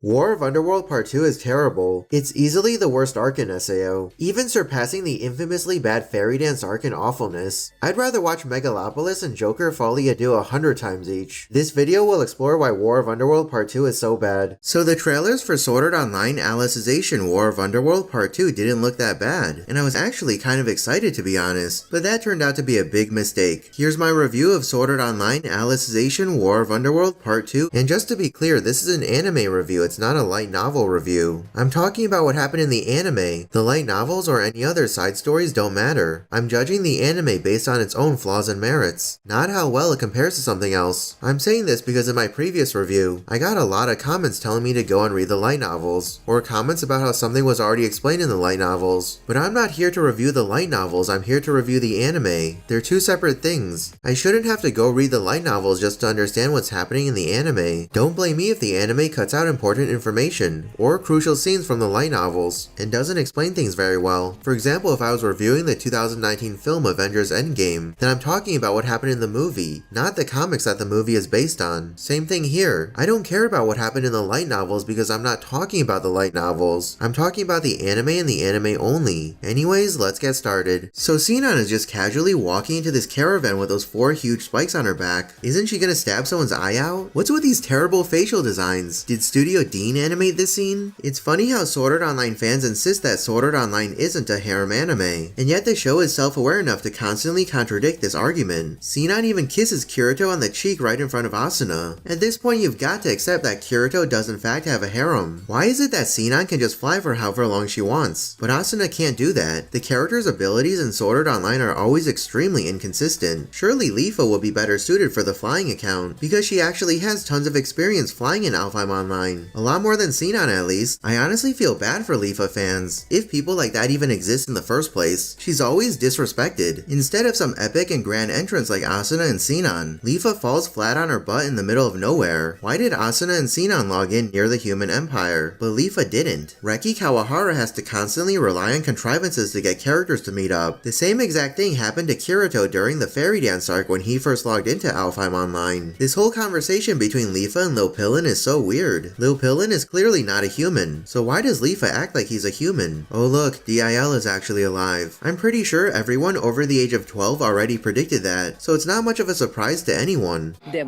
War of Underworld Part 2 is terrible. It's easily the worst arc in SAO, even surpassing the infamously bad Fairy Dance arc in awfulness. I'd rather watch Megalopolis and Joker Folly Ado 100 times each. This video will explore why War of Underworld Part 2 is so bad. So the trailers for Sword Art Online Alicization War of Underworld Part 2 didn't look that bad, and I was actually kind of excited to be honest, but that turned out to be a big mistake. Here's my review of Sword Art Online Alicization War of Underworld Part 2, and just to be clear, this is an anime review. It's not a light novel review. I'm talking about what happened in the anime. The light novels or any other side stories don't matter. I'm judging the anime based on its own flaws and merits, not how well it compares to something else. I'm saying this because in my previous review, I got a lot of comments telling me to go and read the light novels, or comments about how something was already explained in the light novels. But I'm not here to review the light novels, I'm here to review the anime. They're two separate things. I shouldn't have to go read the light novels just to understand what's happening in the anime. Don't blame me if the anime cuts out important information or crucial scenes from the light novels and doesn't explain things very well. For example, if I was reviewing the 2019 film Avengers Endgame, then I'm talking about what happened in the movie, not the comics that the movie is based on. Same thing here. I don't care about what happened in the light novels because I'm not talking about the light novels. I'm talking about the anime and the anime only. Anyways, let's get started. So Sinon is just casually walking into this caravan with those 4 huge spikes on her back. Isn't she gonna stab someone's eye out? What's with these terrible facial designs? Did Studio Dean animate this scene? It's funny how Sword Art Online fans insist that Sword Art Online isn't a harem anime, and yet the show is self-aware enough to constantly contradict this argument. Sinon even kisses Kirito on the cheek right in front of Asuna. At this point, you've got to accept that Kirito does in fact have a harem. Why is it that Sinon can just fly for however long she wants, but Asuna can't do that? The character's abilities in Sword Art Online are always extremely inconsistent. Surely Leafa would be better suited for the flying account, because she actually has tons of experience flying in Alfheim Online. A lot more than Sinon at least. I honestly feel bad for Leafa fans. If people like that even exist in the first place, she's always disrespected. Instead of some epic and grand entrance like Asuna and Sinon, Leafa falls flat on her butt in the middle of nowhere. Why did Asuna and Sinon log in near the human empire, but Leafa didn't? Reki Kawahara has to constantly rely on contrivances to get characters to meet up. The same exact thing happened to Kirito during the Fairy Dance arc when he first logged into Alfheim Online. This whole conversation between Leafa and Lil Pillin is so weird. Lil Pillin is clearly not a human, so why does Leafa act like he's a human? Oh look, DIL is actually alive. I'm pretty sure everyone over the age of 12 already predicted that, so it's not much of a surprise to anyone. This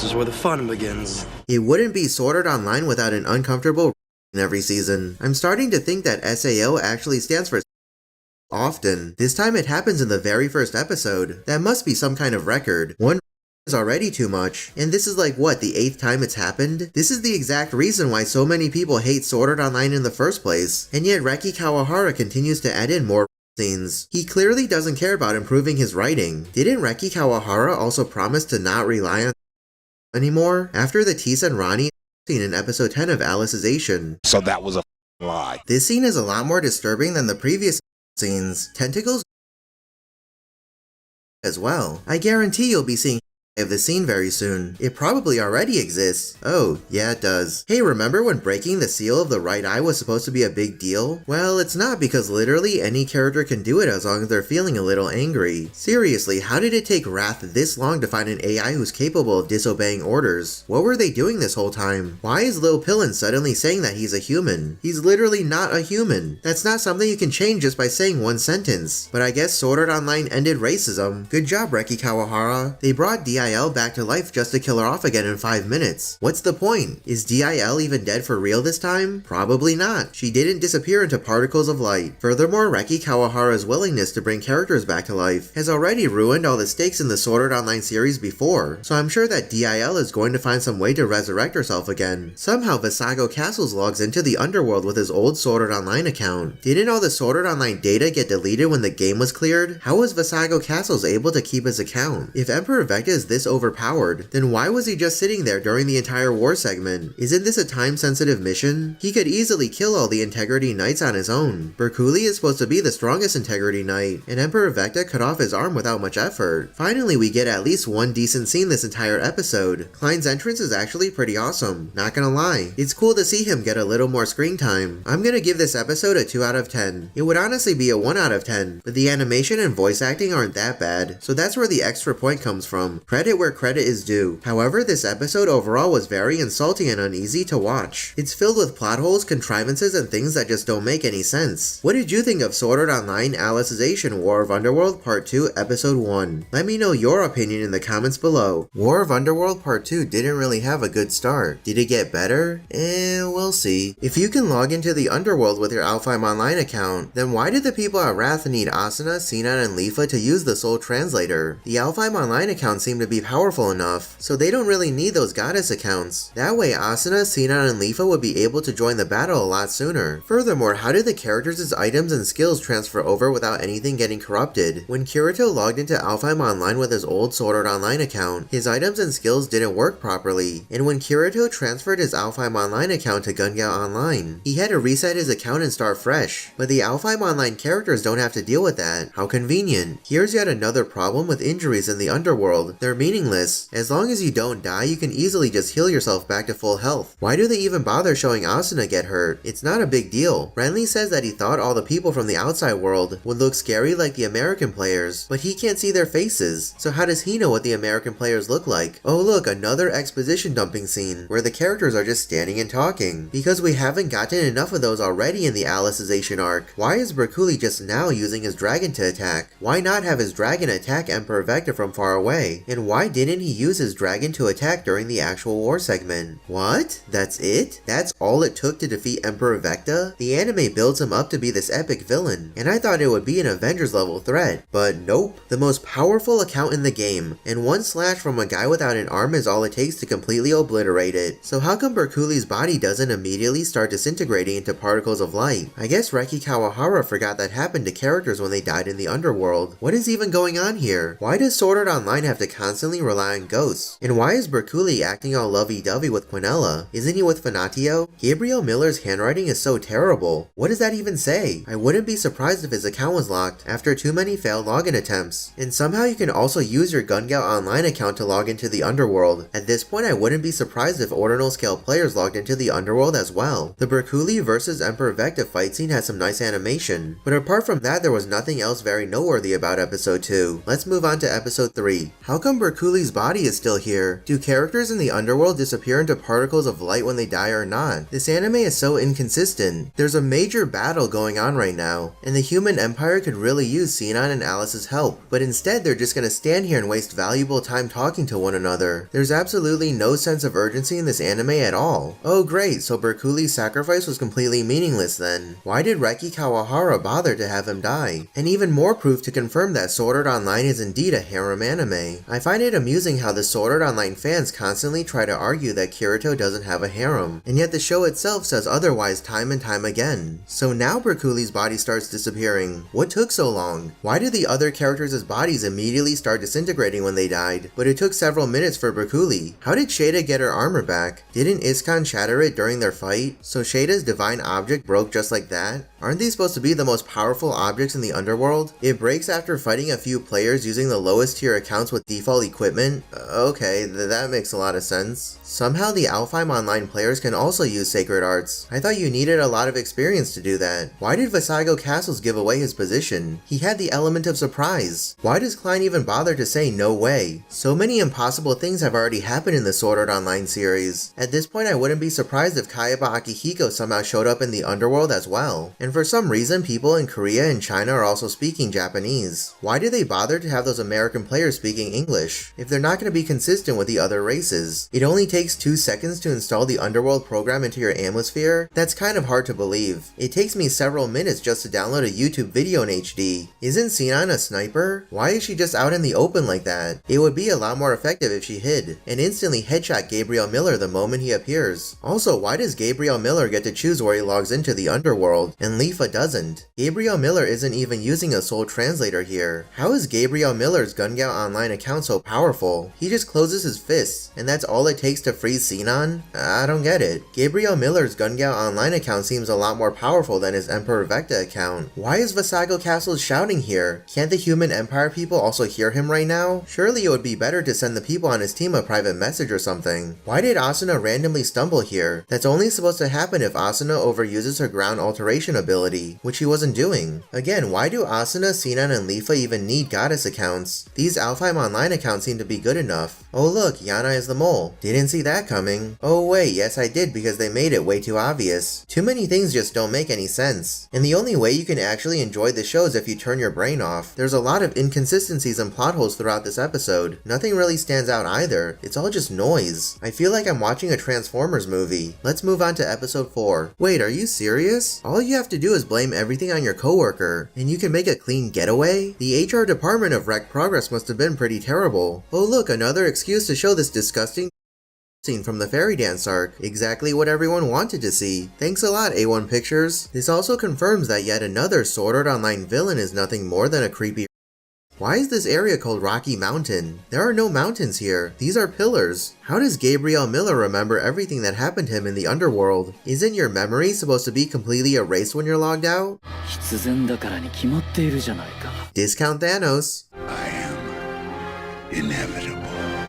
is where the fun begins. It wouldn't be Sword Art Online without an uncomfortable in every season. I'm starting to think that SAO actually stands for often. This time it happens in the very first episode. That must be some kind of record. One is already too much, and this is like what, the 8th time it's happened? This is the exact reason why so many people hate Sword Art Online in the first place, and yet Reki Kawahara continues to add in more scenes. He clearly doesn't care about improving his writing. Didn't Reki Kawahara also promise to not rely on anymore after the Tisa and Rani scene in episode 10 of Alicization? So that was a lie. This scene is a lot more disturbing than the previous scenes. Tentacles as well. I guarantee you'll be seeing of the scene very soon. It probably already exists. Oh, yeah it does. Hey, remember when breaking the seal of the right eye was supposed to be a big deal? Well, it's not, because literally any character can do it as long as they're feeling a little angry. Seriously, how did it take Wrath this long to find an AI who's capable of disobeying orders? What were they doing this whole time? Why is Lil Pillin suddenly saying that he's a human? He's literally not a human. That's not something you can change just by saying one sentence. But I guess Sword Art Online ended racism. Good job, Reki Kawahara. They brought DIL back to life just to kill her off again in 5 minutes. What's the point? Is DIL even dead for real this time? Probably not. She didn't disappear into particles of light. Furthermore, Reki Kawahara's willingness to bring characters back to life has already ruined all the stakes in the Sword Art Online series before, so I'm sure that DIL is going to find some way to resurrect herself again. Somehow Visago Castles logs into the underworld with his old Sword Art Online account. Didn't all the Sword Art Online data get deleted when the game was cleared? How was Visago Castles able to keep his account? If Emperor Vecta is this overpowered, then why was he just sitting there during the entire war segment? Isn't this a time-sensitive mission? He could easily kill all the Integrity Knights on his own. Berkuli is supposed to be the strongest Integrity Knight, and Emperor Vecta cut off his arm without much effort. Finally, we get at least one decent scene this entire episode. Klein's entrance is actually pretty awesome, not gonna lie. It's cool to see him get a little more screen time. I'm gonna give this episode a 2 out of 10. It would honestly be a 1 out of 10, but the animation and voice acting aren't that bad, so that's where the extra point comes from. Credit credit where credit is due. However, this episode overall was very insulting and uneasy to watch. It's filled with plot holes, contrivances, and things that just don't make any sense. What did you think of Sword Art Online Alicization War of Underworld Part 2 Episode 1? Let me know your opinion in the comments below. War of Underworld Part 2 didn't really have a good start. Did it get better? We'll see. If you can log into the Underworld with your Alfheim Online account, then why did the people at Wrath need Asuna, Sinan, and Leafa to use the Soul Translator? The Alfheim Online account seemed to be powerful enough, so they don't really need those goddess accounts. That way Asuna, Sinan, and Leafa would be able to join the battle a lot sooner. Furthermore, how did the characters' items and skills transfer over without anything getting corrupted? When Kirito logged into Alfheim Online with his old Sword Art Online account, his items and skills didn't work properly, and when Kirito transferred his Alfheim Online account to Gun Gale Online, he had to reset his account and start fresh. But the Alfheim Online characters don't have to deal with that. How convenient. Here's yet another problem with injuries in the Underworld. They're meaningless. As long as you don't die, you can easily just heal yourself back to full health. Why do they even bother showing Asuna get hurt? It's not a big deal. Renly says that he thought all the people from the outside world would look scary like the American players, but he can't see their faces. So how does he know what the American players look like? Oh look, another exposition dumping scene, where the characters are just standing and talking. Because we haven't gotten enough of those already in the Alicization arc. Why is Berkuli just now using his dragon to attack? Why not have his dragon attack Emperor Vector from far away? And why didn't he use his dragon to attack during the actual war segment? What? That's it? That's all it took to defeat Emperor Vector? The anime builds him up to be this epic villain, and I thought it would be an Avengers level threat. But nope. The most powerful account in the game, and one slash from a guy without an arm is all it takes to completely obliterate it. So how come Berkuli's body doesn't immediately start disintegrating into particles of light? I guess Reki Kawahara forgot that happened to characters when they died in the Underworld. What is even going on here? Why does Sword Art Online have to constantly rely on ghosts? And why is Berkuli acting all lovey-dovey with Quinella? Isn't he with Fanatio? Gabriel Miller's handwriting is so terrible. What does that even say? I wouldn't be surprised if his account was locked after too many failed login attempts. And somehow you can also use your Gun Gale Online account to log into the Underworld. At this point I wouldn't be surprised if Ordinal Scale players logged into the Underworld as well. The Berkuli vs Emperor Vector fight scene has some nice animation, but apart from that there was nothing else very noteworthy about episode 2. Let's move on to episode 3. How come Berkuli's body is still here? Do characters in the Underworld disappear into particles of light when they die or not? This anime is so inconsistent. There's a major battle going on right now, and the human empire could really use Sinan and Alice's help, but instead they're just gonna stand here and waste valuable time talking to one another. There's absolutely no sense of urgency in this anime at all. Oh great, so Berkuli's sacrifice was completely meaningless then. Why did Reki Kawahara bother to have him die? And even more proof to confirm that Sword Art Online is indeed a harem anime. I find it amusing how the Sword Art Online fans constantly try to argue that Kirito doesn't have a harem, and yet the show itself says otherwise time and time again. So now Berkuli's body starts disappearing. What took so long? Why did the other characters' bodies immediately start disintegrating when they died, but it took several minutes for Berkuli? How did Shada get her armor back? Didn't Iskan shatter it during their fight? So Shada's divine object broke just like that? Aren't these supposed to be the most powerful objects in the Underworld? It breaks after fighting a few players using the lowest tier accounts with default equipment? Okay, that makes a lot of sense. Somehow the Alfheim Online players can also use sacred arts. I thought you needed a lot of experience to do that. Why did Visago Castles give away his position? He had the element of surprise. Why does Klein even bother to say no way? So many impossible things have already happened in the Sword Art Online series. At this point I wouldn't be surprised if Kayaba Akihiko somehow showed up in the Underworld as well. And for some reason people in Korea and China are also speaking Japanese. Why do they bother to have those American players speaking English if they're not going to be consistent with the other races? It only takes 2 seconds to install the Underworld program into your Atmosphere? That's kind of hard to believe. It takes me several minutes just to download a YouTube video in HD. Isn't Sinan a sniper? Why is she just out in the open like that? It would be a lot more effective if she hid, and instantly headshot Gabriel Miller the moment he appears. Also, why does Gabriel Miller get to choose where he logs into the Underworld, and Leafa doesn't? Gabriel Miller isn't even using a Soul Translator here. How is Gabriel Miller's Gun Gale Online account so powerful? He just closes his fists, and that's all it takes to to freeze Sinon? I don't get it. Gabriel Miller's Gun Gale Online account seems a lot more powerful than his Emperor Vecta account. Why is Visago Castles shouting here? Can't the Human Empire people also hear him right now? Surely it would be better to send the people on his team a private message or something. Why did Asuna randomly stumble here? That's only supposed to happen if Asuna overuses her ground alteration ability, which she wasn't doing. Again, why do Asuna, Sinon, and Leafa even need goddess accounts? These Alfheim Online accounts seem to be good enough. Oh look, Yana is the mole. Didn't see that coming. Oh wait, yes I did because they made it way too obvious. Too many things just don't make any sense. And the only way you can actually enjoy the show is if you turn your brain off. There's a lot of inconsistencies and plot holes throughout this episode. Nothing really stands out either. It's all just noise. I feel like I'm watching a Transformers movie. Let's move on to episode 4. Wait, are you serious? All you have to do is blame everything on your coworker, and you can make a clean getaway? The HR department of Wreck Progress must have been pretty terrible. Oh look, another excuse to show this disgusting scene from the fairy dance arc. Exactly what everyone wanted to see. Thanks a lot, A1 Pictures. This also confirms that yet another Sword Art Online villain is nothing more than a creepy. Why is this area called Rocky Mountain? There are no mountains here. These are pillars. How does Gabriel Miller remember everything that happened to him in the underworld? Isn't your memory supposed to be completely erased when you're logged out? Discount Thanos. I am inevitable.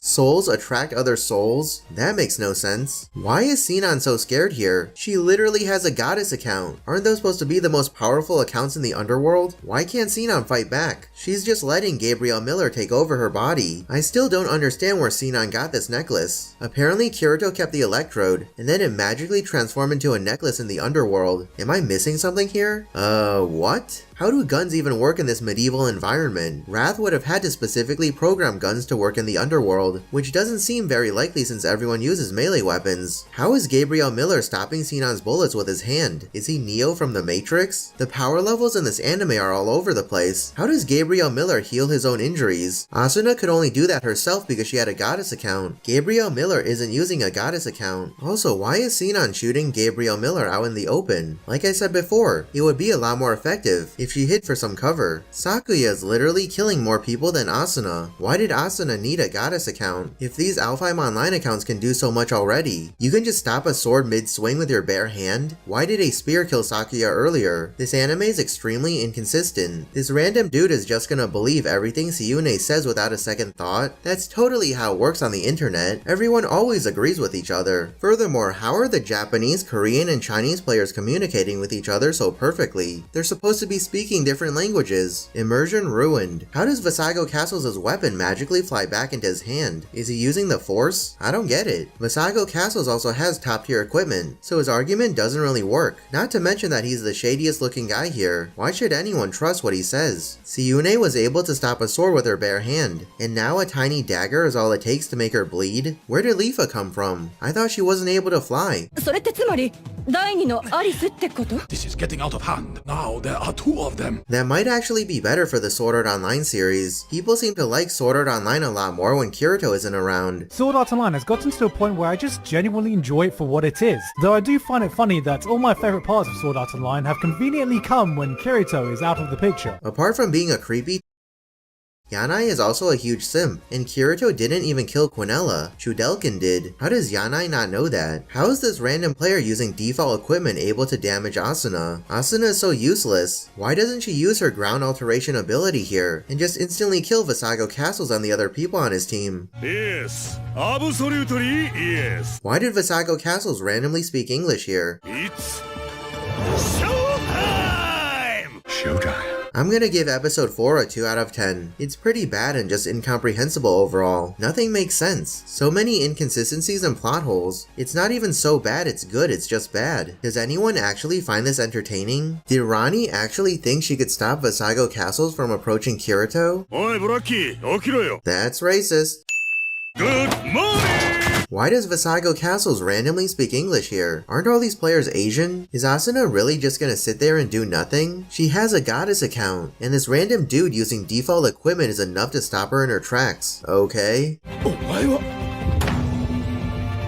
Souls attract other souls? That makes no sense. Why is Sinon so scared here? She literally has a goddess account. Aren't those supposed to be the most powerful accounts in the underworld? Why can't Sinon fight back? She's just letting Gabriel Miller take over her body. I still don't understand where Sinon got this necklace. Apparently Kirito kept the electrode, and then it magically transformed into a necklace in the underworld. Am I missing something here? What? How do guns even work in this medieval environment? Wrath would have had to specifically program guns to work in the underworld, which doesn't seem very likely since everyone uses melee weapons. How is Gabriel Miller stopping Sinon's bullets with his hand? Is he Neo from the Matrix? The power levels in this anime are all over the place. How does Gabriel Miller heal his own injuries? Asuna could only do that herself because she had a goddess account. Gabriel Miller isn't using a goddess account. Also, why is Sinon shooting Gabriel Miller out in the open? Like I said before, it would be a lot more effective if she hid for some cover. Sakuya is literally killing more people than Asuna. Why did Asuna need a goddess account? If these Alfheim Online accounts can do so much already, you can just stop a sword mid-swing with your bare hand? Why did a spear kill Sakuya earlier? This anime is extremely inconsistent. This random dude is just gonna believe everything Siune says without a second thought? That's totally how it works on the internet. Everyone always agrees with each other. Furthermore, how are the Japanese, Korean, and Chinese players communicating with each other so perfectly? They're supposed to be speaking different languages. Immersion ruined. How does Visago Castles' weapon magically fly back into his hand? Is he using the Force? I don't get it. Visago Castles also has top tier equipment, so his argument doesn't really work. Not to mention that he's the shadiest looking guy here. Why should anyone trust what he says? Siune was able to stop a sword with her bare hand, and now a tiny dagger is all it takes to make her bleed? Where did Leafa come from? I thought she wasn't able to fly. This is getting out of hand. Now there are two of them. That might actually be better for the Sword Art Online series. People seem to like Sword Art Online a lot more when Kirito isn't around. Sword Art Online has gotten to a point where I just genuinely enjoy it for what it is. Though I do find it funny that all my favourite parts of Sword Art Online have conveniently come when Kirito is out of the picture. Apart from being a creepy, Yanai is also a huge simp, and Kirito didn't even kill Quinella. Chudelkin did. How does Yanai not know that? How is this random player using default equipment able to damage Asuna? Asuna is so useless. Why doesn't she use her ground alteration ability here, and just instantly kill Visago Castles and the other people on his team? Yes, absolutely yes. Why did Visago Castles randomly speak English here? It's showtime! Showtime. I'm gonna give episode 4 a 2 out of 10. It's pretty bad and just incomprehensible overall. Nothing makes sense. So many inconsistencies and plot holes. It's not even so bad it's good, it's just bad. Does anyone actually find this entertaining? Did Rani actually think she could stop Visago Castles from approaching Kirito? Oi, Braki, okiro yo. That's racist. Good morning! Why does Visago Castles randomly speak English here? Aren't all these players Asian? Is Asuna really just gonna sit there and do nothing? She has a goddess account, and this random dude using default equipment is enough to stop her in her tracks. Okay? お前は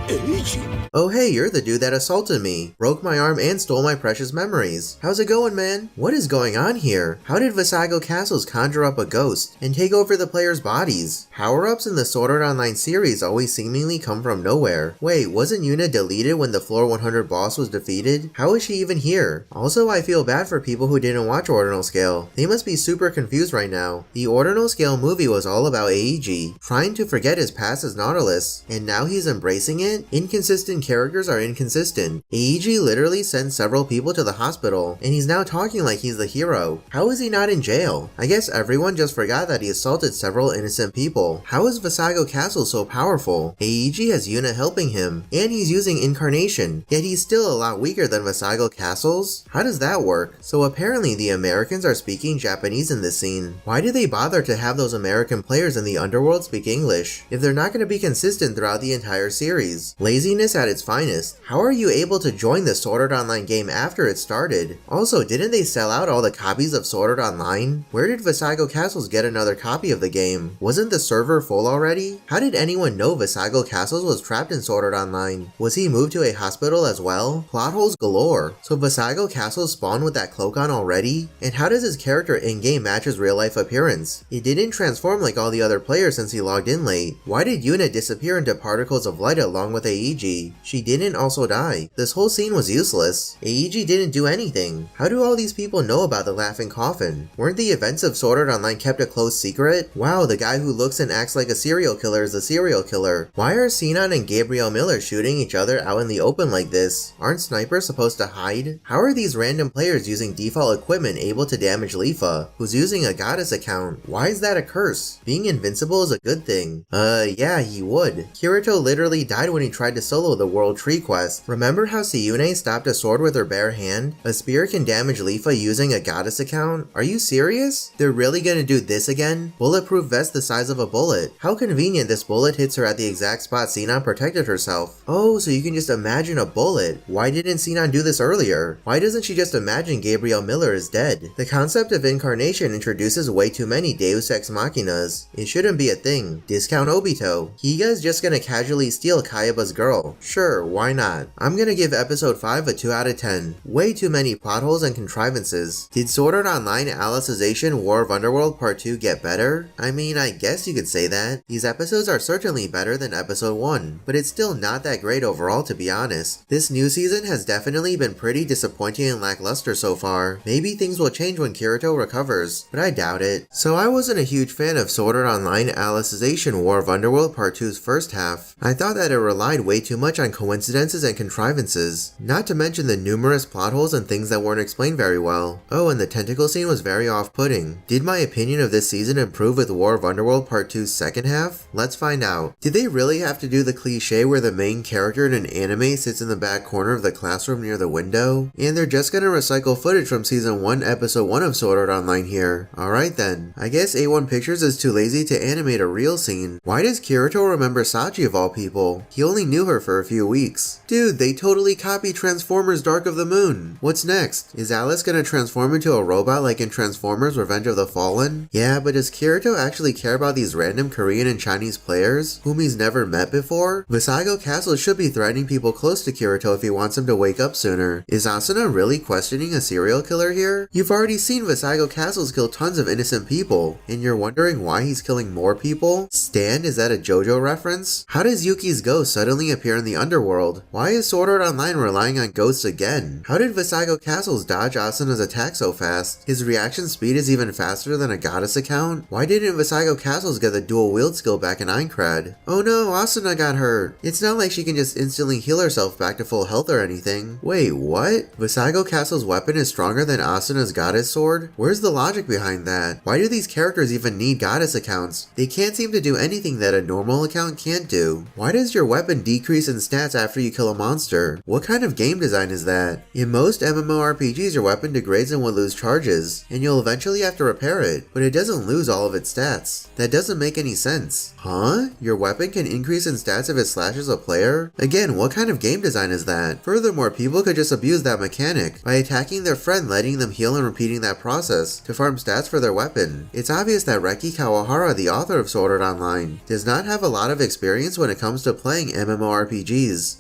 英 Alicization. Oh hey, you're the dude that assaulted me, broke my arm and stole my precious memories. How's it going, man? What is going on here? How did Visago Castles conjure up a ghost and take over the players' bodies? Power-ups in the Sword Art Online series always seemingly come from nowhere. Wait, wasn't Yuna deleted when the floor 100 boss was defeated? How is she even here? Also, I feel bad for people who didn't watch Ordinal Scale. They must be super confused right now. The Ordinal Scale movie was all about Eiji, trying to forget his past as Nautilus, and now he's embracing it? Inconsistent characters are inconsistent. Eiji literally sent several people to the hospital, and he's now talking like he's the hero. How is he not in jail? I guess everyone just forgot that he assaulted several innocent people. How is Visago Castle so powerful? Eiji has Yuna helping him, and he's using Incarnation, yet he's still a lot weaker than Visago Castles? How does that work? So apparently the Americans are speaking Japanese in this scene. Why do they bother to have those American players in the underworld speak English, if they're not going to be consistent throughout the entire series? Laziness at its finest. How are you able to join the Sword Art Online game after it started? Also, didn't they sell out all the copies of Sword Art Online? Where did Visago Castles get another copy of the game? Wasn't the server full already? How did anyone know Visago Castles was trapped in Sword Art Online? Was he moved to a hospital as well? Plot holes galore. So Visago Castles spawned with that cloak on already? And how does his character in-game match his real-life appearance? He didn't transform like all the other players since he logged in late. Why did Yuna disappear into particles of light along with Eiji? She didn't also die. This whole scene was useless. Eiji didn't do anything. How do all these people know about the Laughing Coffin? Weren't the events of Sword Art Online kept a close secret? Wow, the guy who looks and acts like a serial killer is a serial killer. Why are Sinan and Gabriel Miller shooting each other out in the open like this? Aren't snipers supposed to hide? How are these random players using default equipment able to damage Leafa, who's using a goddess account? Why is that a curse? Being invincible is a good thing. Yeah, he would. Kirito literally died when he tried to solo the World Tree quest. Remember how Siyune stopped a sword with her bare hand? A spear can damage Leafa using a goddess account? Are you serious? They're really gonna do this again? Bulletproof vest the size of a bullet. How convenient this bullet hits her at the exact spot Sinan protected herself. Oh, so you can just imagine a bullet. Why didn't Sinan do this earlier? Why doesn't she just imagine Gabriel Miller is dead? The concept of incarnation introduces way too many Deus Ex Machinas. It shouldn't be a thing. Discount Obito. Higa is just gonna casually steal Kayaba's girl. Sure, why not? I'm gonna give episode 5 a 2 out of 10. Way too many plot holes and contrivances. Did Sword Art Online Alicization War of Underworld Part 2 get better? I mean, I guess you could say that. These episodes are certainly better than episode 1, but it's still not that great overall, to be honest. This new season has definitely been pretty disappointing and lackluster so far. Maybe things will change when Kirito recovers, but I doubt it. So I wasn't a huge fan of Sword Art Online Alicization War of Underworld Part 2's first half. I thought that it relied way too much on coincidences and contrivances, not to mention the numerous plot holes and things that weren't explained very well. Oh, and the tentacle scene was very off-putting. Did my opinion of this season improve with War of Underworld Part 2's second half? Let's find out. Did they really have to do the cliche where the main character in an anime sits in the back corner of the classroom near the window? And they're just gonna recycle footage from season 1 episode 1 of Sword Art Online here. Alright then. I guess A1 Pictures is too lazy to animate a real scene. Why does Kirito remember Sachi of all people? He only knew her for a few weeks. Dude, they totally copied Transformers Dark of the Moon. What's next? Is Alice gonna transform into a robot like in Transformers Revenge of the Fallen? Yeah, but does Kirito actually care about these random Korean and Chinese players whom he's never met before? Visago Castle should be threatening people close to Kirito if he wants him to wake up sooner. Is Asuna really questioning a serial killer here? You've already seen Visago Castles kill tons of innocent people, and you're wondering why he's killing more people? Stan, is that a JoJo reference? How does Yuki's ghost suddenly appear in the underworld? Why is Sword Art Online relying on ghosts again? How did Visago Castles dodge Asuna's attack so fast? His reaction speed is even faster than a goddess account? Why didn't Visago Castles get the dual wield skill back in Aincrad? Oh no, Asuna got hurt. It's not like she can just instantly heal herself back to full health or anything. Wait, what? Visago Castle's weapon is stronger than Asuna's goddess sword? Where's the logic behind that? Why do these characters even need goddess accounts? They can't seem to do anything that a normal account can't do. Why does your weapon decrease in stats after you kill a monster? What kind of game design is that? In most MMORPGs, your weapon degrades and will lose charges, and you'll eventually have to repair it, but it doesn't lose all of its stats. That doesn't make any sense. Huh? Your weapon can increase in stats if it slashes a player? Again, what kind of game design is that? Furthermore, people could just abuse that mechanic by attacking their friend, letting them heal and repeating that process to farm stats for their weapon. It's obvious that Reki Kawahara, the author of Sword Art Online, does not have a lot of experience when it comes to playing MMORPGs RPGs.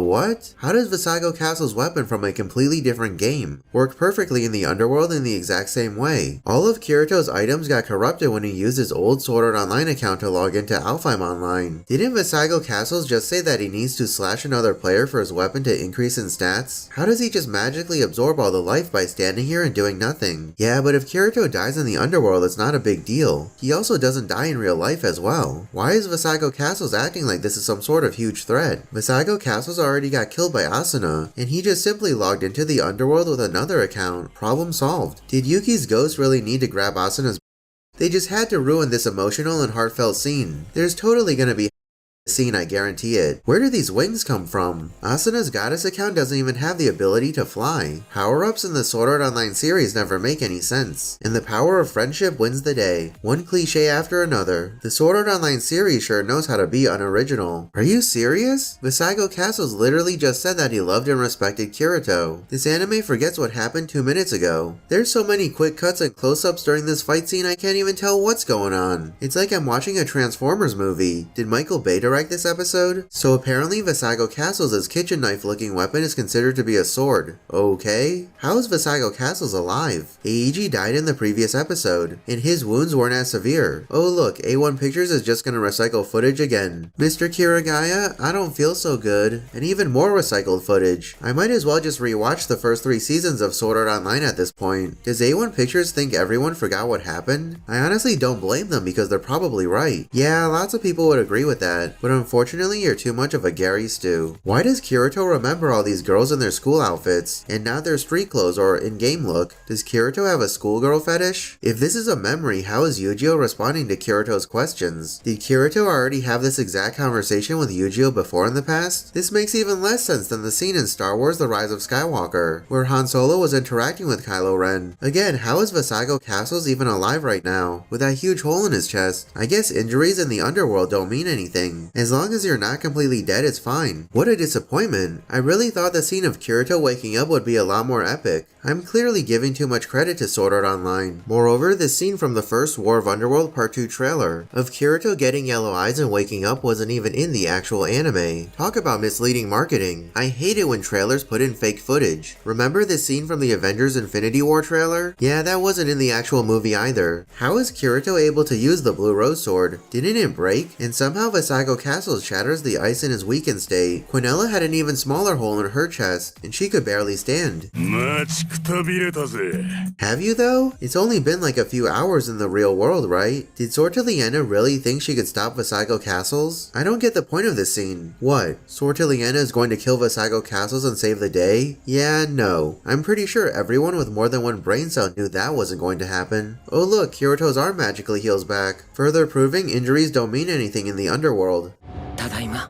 What? How does Visago Castle's weapon from a completely different game work perfectly in the underworld in the exact same way? All of Kirito's items got corrupted when he used his old Sword Art Online account to log into Alfheim Online. Didn't Visago Castles just say that he needs to slash another player for his weapon to increase in stats? How does he just magically absorb all the life by standing here and doing nothing? Yeah, but if Kirito dies in the underworld, it's not a big deal. He also doesn't die in real life as well. Why is Visago Castles acting like this is some sort of huge threat? Visago Castles already got killed by Asuna, and he just simply logged into the underworld with another account. Problem solved. Did Yuki's ghost really need to grab Asuna's? They just had to ruin this emotional and heartfelt scene. There's totally gonna be scene, I guarantee it. Where do these wings come from? Asuna's goddess account doesn't even have the ability to fly. Power-ups in the Sword Art Online series never make any sense. And the power of friendship wins the day. One cliche after another. The Sword Art Online series sure knows how to be unoriginal. Are you serious? Visago Castles literally just said that he loved and respected Kirito. This anime forgets what happened 2 minutes ago. There's so many quick cuts and close-ups during this fight scene I can't even tell what's going on. It's like I'm watching a Transformers movie. Did Michael Bay direct this episode? So apparently Visago Castles' kitchen knife looking weapon is considered to be a sword. Okay. How is Visago Castles alive? Eiji died in the previous episode, and his wounds weren't as severe. Oh look, A1 Pictures is just gonna recycle footage again. Mr. Kirigaya, I don't feel so good. And even more recycled footage. I might as well just rewatch the first 3 seasons of Sword Art Online at this point. Does A1 Pictures think everyone forgot what happened? I honestly don't blame them because they're probably right. Yeah, lots of people would agree with that, but unfortunately you're too much of a Gary Stew. Why does Kirito remember all these girls in their school outfits, and not their street clothes or in-game look? Does Kirito have a schoolgirl fetish? If this is a memory, how is Yujiro responding to Kirito's questions? Did Kirito already have this exact conversation with Yujiro before in the past? This makes even less sense than the scene in Star Wars The Rise of Skywalker, where Han Solo was interacting with Kylo Ren. Again, how is Visago Castles even alive right now, with that huge hole in his chest? I guess injuries in the underworld don't mean anything. As long as you're not completely dead, it's fine. What a disappointment. I really thought the scene of Kirito waking up would be a lot more epic. I'm clearly giving too much credit to Sword Art Online. Moreover, the scene from the first War of Underworld Part 2 trailer of Kirito getting yellow eyes and waking up wasn't even in the actual anime. Talk about misleading marketing. I hate it when trailers put in fake footage. Remember this scene from the Avengers Infinity War trailer? Yeah, that wasn't in the actual movie either. How is Kirito able to use the Blue Rose Sword? Didn't it break? And somehow Visago Castles shatters the ice in his weakened state. Quinella had an even smaller hole in her chest, and she could barely stand. 待ちくたびれたぜ。 Have you though? It's only been like a few hours in the real world, right? Did Sortiliana really think she could stop Visago Castles? I don't get the point of this scene. What? Sortiliana is going to kill Visago Castles and save the day? Yeah, no. I'm pretty sure everyone with more than one brain cell knew that wasn't going to happen. Oh look, Kirito's arm magically heals back, further proving injuries don't mean anything in the underworld.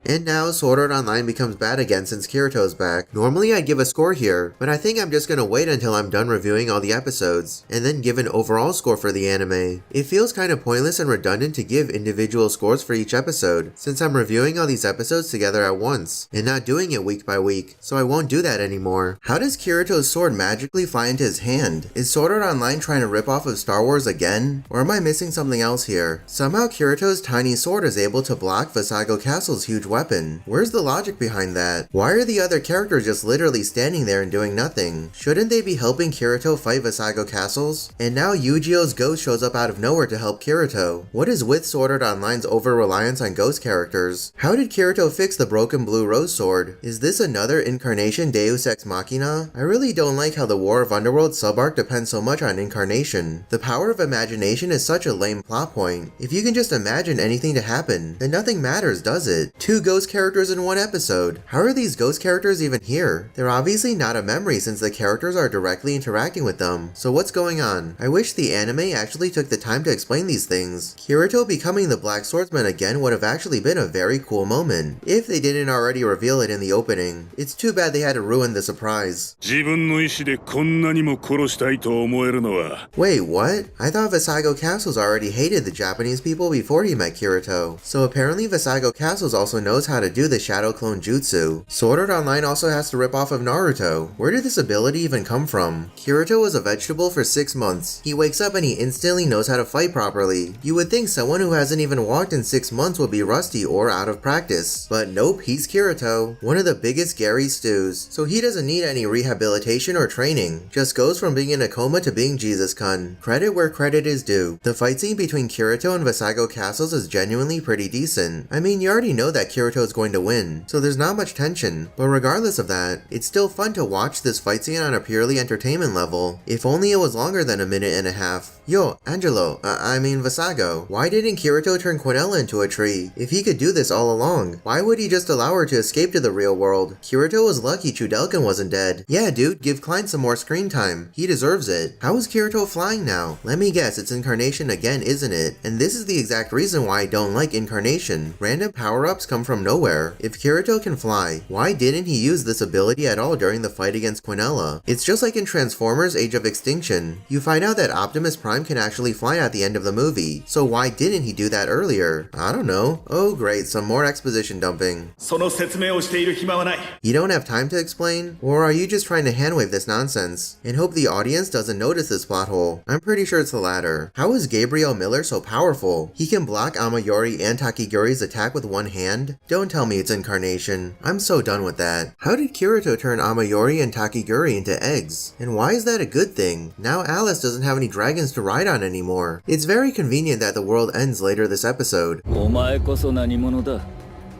And now Sword Art Online becomes bad again since Kirito's back. Normally I'd give a score here, but I think I'm just gonna wait until I'm done reviewing all the episodes, and then give an overall score for the anime. It feels kinda pointless and redundant to give individual scores for each episode, since I'm reviewing all these episodes together at once, and not doing it week by week, so I won't do that anymore. How does Kirito's sword magically fly into his hand? Is Sword Art Online trying to rip off of Star Wars again? Or am I missing something else here? Somehow Kirito's tiny sword is able to block Visago Castle's huge weapon. Where's the logic behind that? Why are the other characters just literally standing there and doing nothing? Shouldn't they be helping Kirito fight Visago Castles? And now Yujio's ghost shows up out of nowhere to help Kirito. What is with Sword Art Online's over-reliance on ghost characters? How did Kirito fix the broken Blue Rose Sword? Is this another incarnation Deus Ex Machina? I really don't like how the War of Underworld sub-arc depends so much on incarnation. The power of imagination is such a lame plot point. If you can just imagine anything to happen, then nothing matters, does it? 2 ghost characters in 1 episode. How are these ghost characters even here? They're obviously not a memory since the characters are directly interacting with them. So what's going on? I wish the anime actually took the time to explain these things. Kirito becoming the Black Swordsman again would have actually been a very cool moment, if they didn't already reveal it in the opening. It's too bad they had to ruin the surprise. 自分の意志でこんなにも殺したいと思えるのは。 Wait, what? I thought Visago Castles already hated the Japanese people before he met Kirito. So apparently Visago Castles also knows how to do the Shadow Clone Jutsu. Sword Art Online also has to rip off of Naruto. Where did this ability even come from? Kirito was a vegetable for 6 months. He wakes up and he instantly knows how to fight properly. You would think someone who hasn't even walked in 6 months would be rusty or out of practice. But nope, he's Kirito, one of the biggest Gary stews. So he doesn't need any rehabilitation or training. Just goes from being in a coma to being Jesus-kun. Credit where credit is due. The fight scene between Kirito and Visago Castles is genuinely pretty decent. I mean, you already know that Kirito is going to win, so there's not much tension. But regardless of that, it's still fun to watch this fight scene on a purely entertainment level. If only it was longer than a minute and a half. Yo, Angelo, I mean Visago, why didn't Kirito turn Quinella into a tree? If he could do this all along, why would he just allow her to escape to the real world? Kirito was lucky Chudelkin wasn't dead. Yeah dude, give Klein some more screen time. He deserves it. How is Kirito flying now? Let me guess, it's Incarnation again, isn't it? And this is the exact reason why I don't like Incarnation. Random power-ups come from nowhere. If Kirito can fly, why didn't he use this ability at all during the fight against Quinella? It's just like in Transformers Age of Extinction. You find out that Optimus Prime can actually fly at the end of the movie, so why didn't he do that earlier? I don't know. Oh great, some more exposition dumping. その説明をしている暇はない。 You don't have time to explain? Or are you just trying to handwave this nonsense and hope the audience doesn't notice this plot hole? I'm pretty sure it's the latter. How is Gabriel Miller so powerful? He can block Amayori and Takiguri's attack with one hand? Don't tell me it's Incarnation. I'm so done with that. How did Kirito turn Amayori and Takiguri into eggs? And why is that a good thing? Now Alice doesn't have any dragons to ride on anymore. It's very convenient that the world ends later this episode. お前こそ何者だ。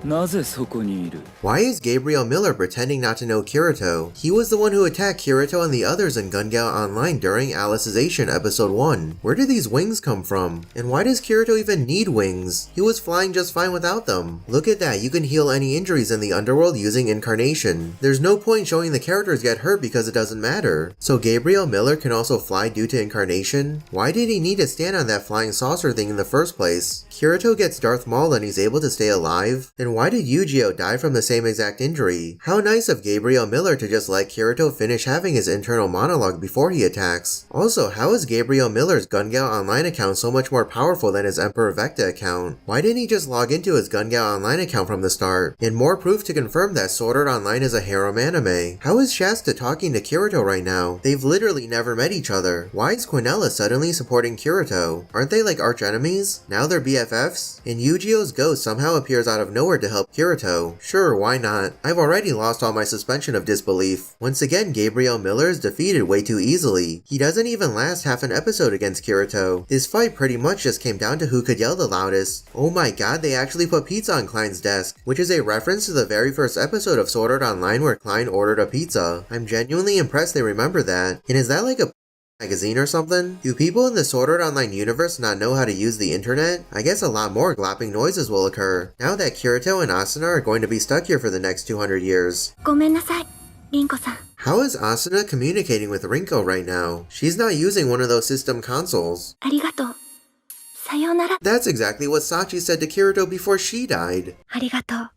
なぜそこにいる？ Why is Gabriel Miller pretending not to know Kirito? He was the one who attacked Kirito and the others in Gun Gale Online during Alicization episode 1. Where did these wings come from? And why does Kirito even need wings? He was flying just fine without them. Look at that, you can heal any injuries in the underworld using Incarnation. There's no point showing the characters get hurt because it doesn't matter. So Gabriel Miller can also fly due to Incarnation? Why did he need to stand on that flying saucer thing in the first place? Kirito gets Darth Maul and he's able to stay alive? Then why did Yu-Gi-Oh die from the same exact injury? How nice of Gabriel Miller to just let Kirito finish having his internal monologue before he attacks. Also, how is Gabriel Miller's Gun Gale Online account so much more powerful than his Emperor Vecta account? Why didn't he just log into his Gun Gale Online account from the start? And more proof to confirm that Sword Art Online is a harem anime. How is Shasta talking to Kirito right now? They've literally never met each other. Why is Quinella suddenly supporting Kirito? Aren't they like arch enemies? Now they're BFFs? And Yu-Gi-Oh's ghost somehow appears out of nowhere to help Kirito. Sure, why not? I've already lost all my suspension of disbelief. Once again, Gabriel Miller is defeated way too easily. He doesn't even last half an episode against Kirito. This fight pretty much just came down to who could yell the loudest. Oh my god, they actually put pizza on Klein's desk, which is a reference to the very first episode of Sword Art Online where Klein ordered a pizza. I'm genuinely impressed they remember that. And is that like a magazine or something? Do people in the Sword Art Online universe not know how to use the internet? I guess a lot more glapping noises will occur, now that Kirito and Asuna are going to be stuck here for the next 200 years. ごめんなさい、リンコさん。 How is Asuna communicating with Rinko right now? She's not using one of those system consoles. ありがとう。さよなら。 That's exactly what Sachi said to Kirito before she died. ありがとう。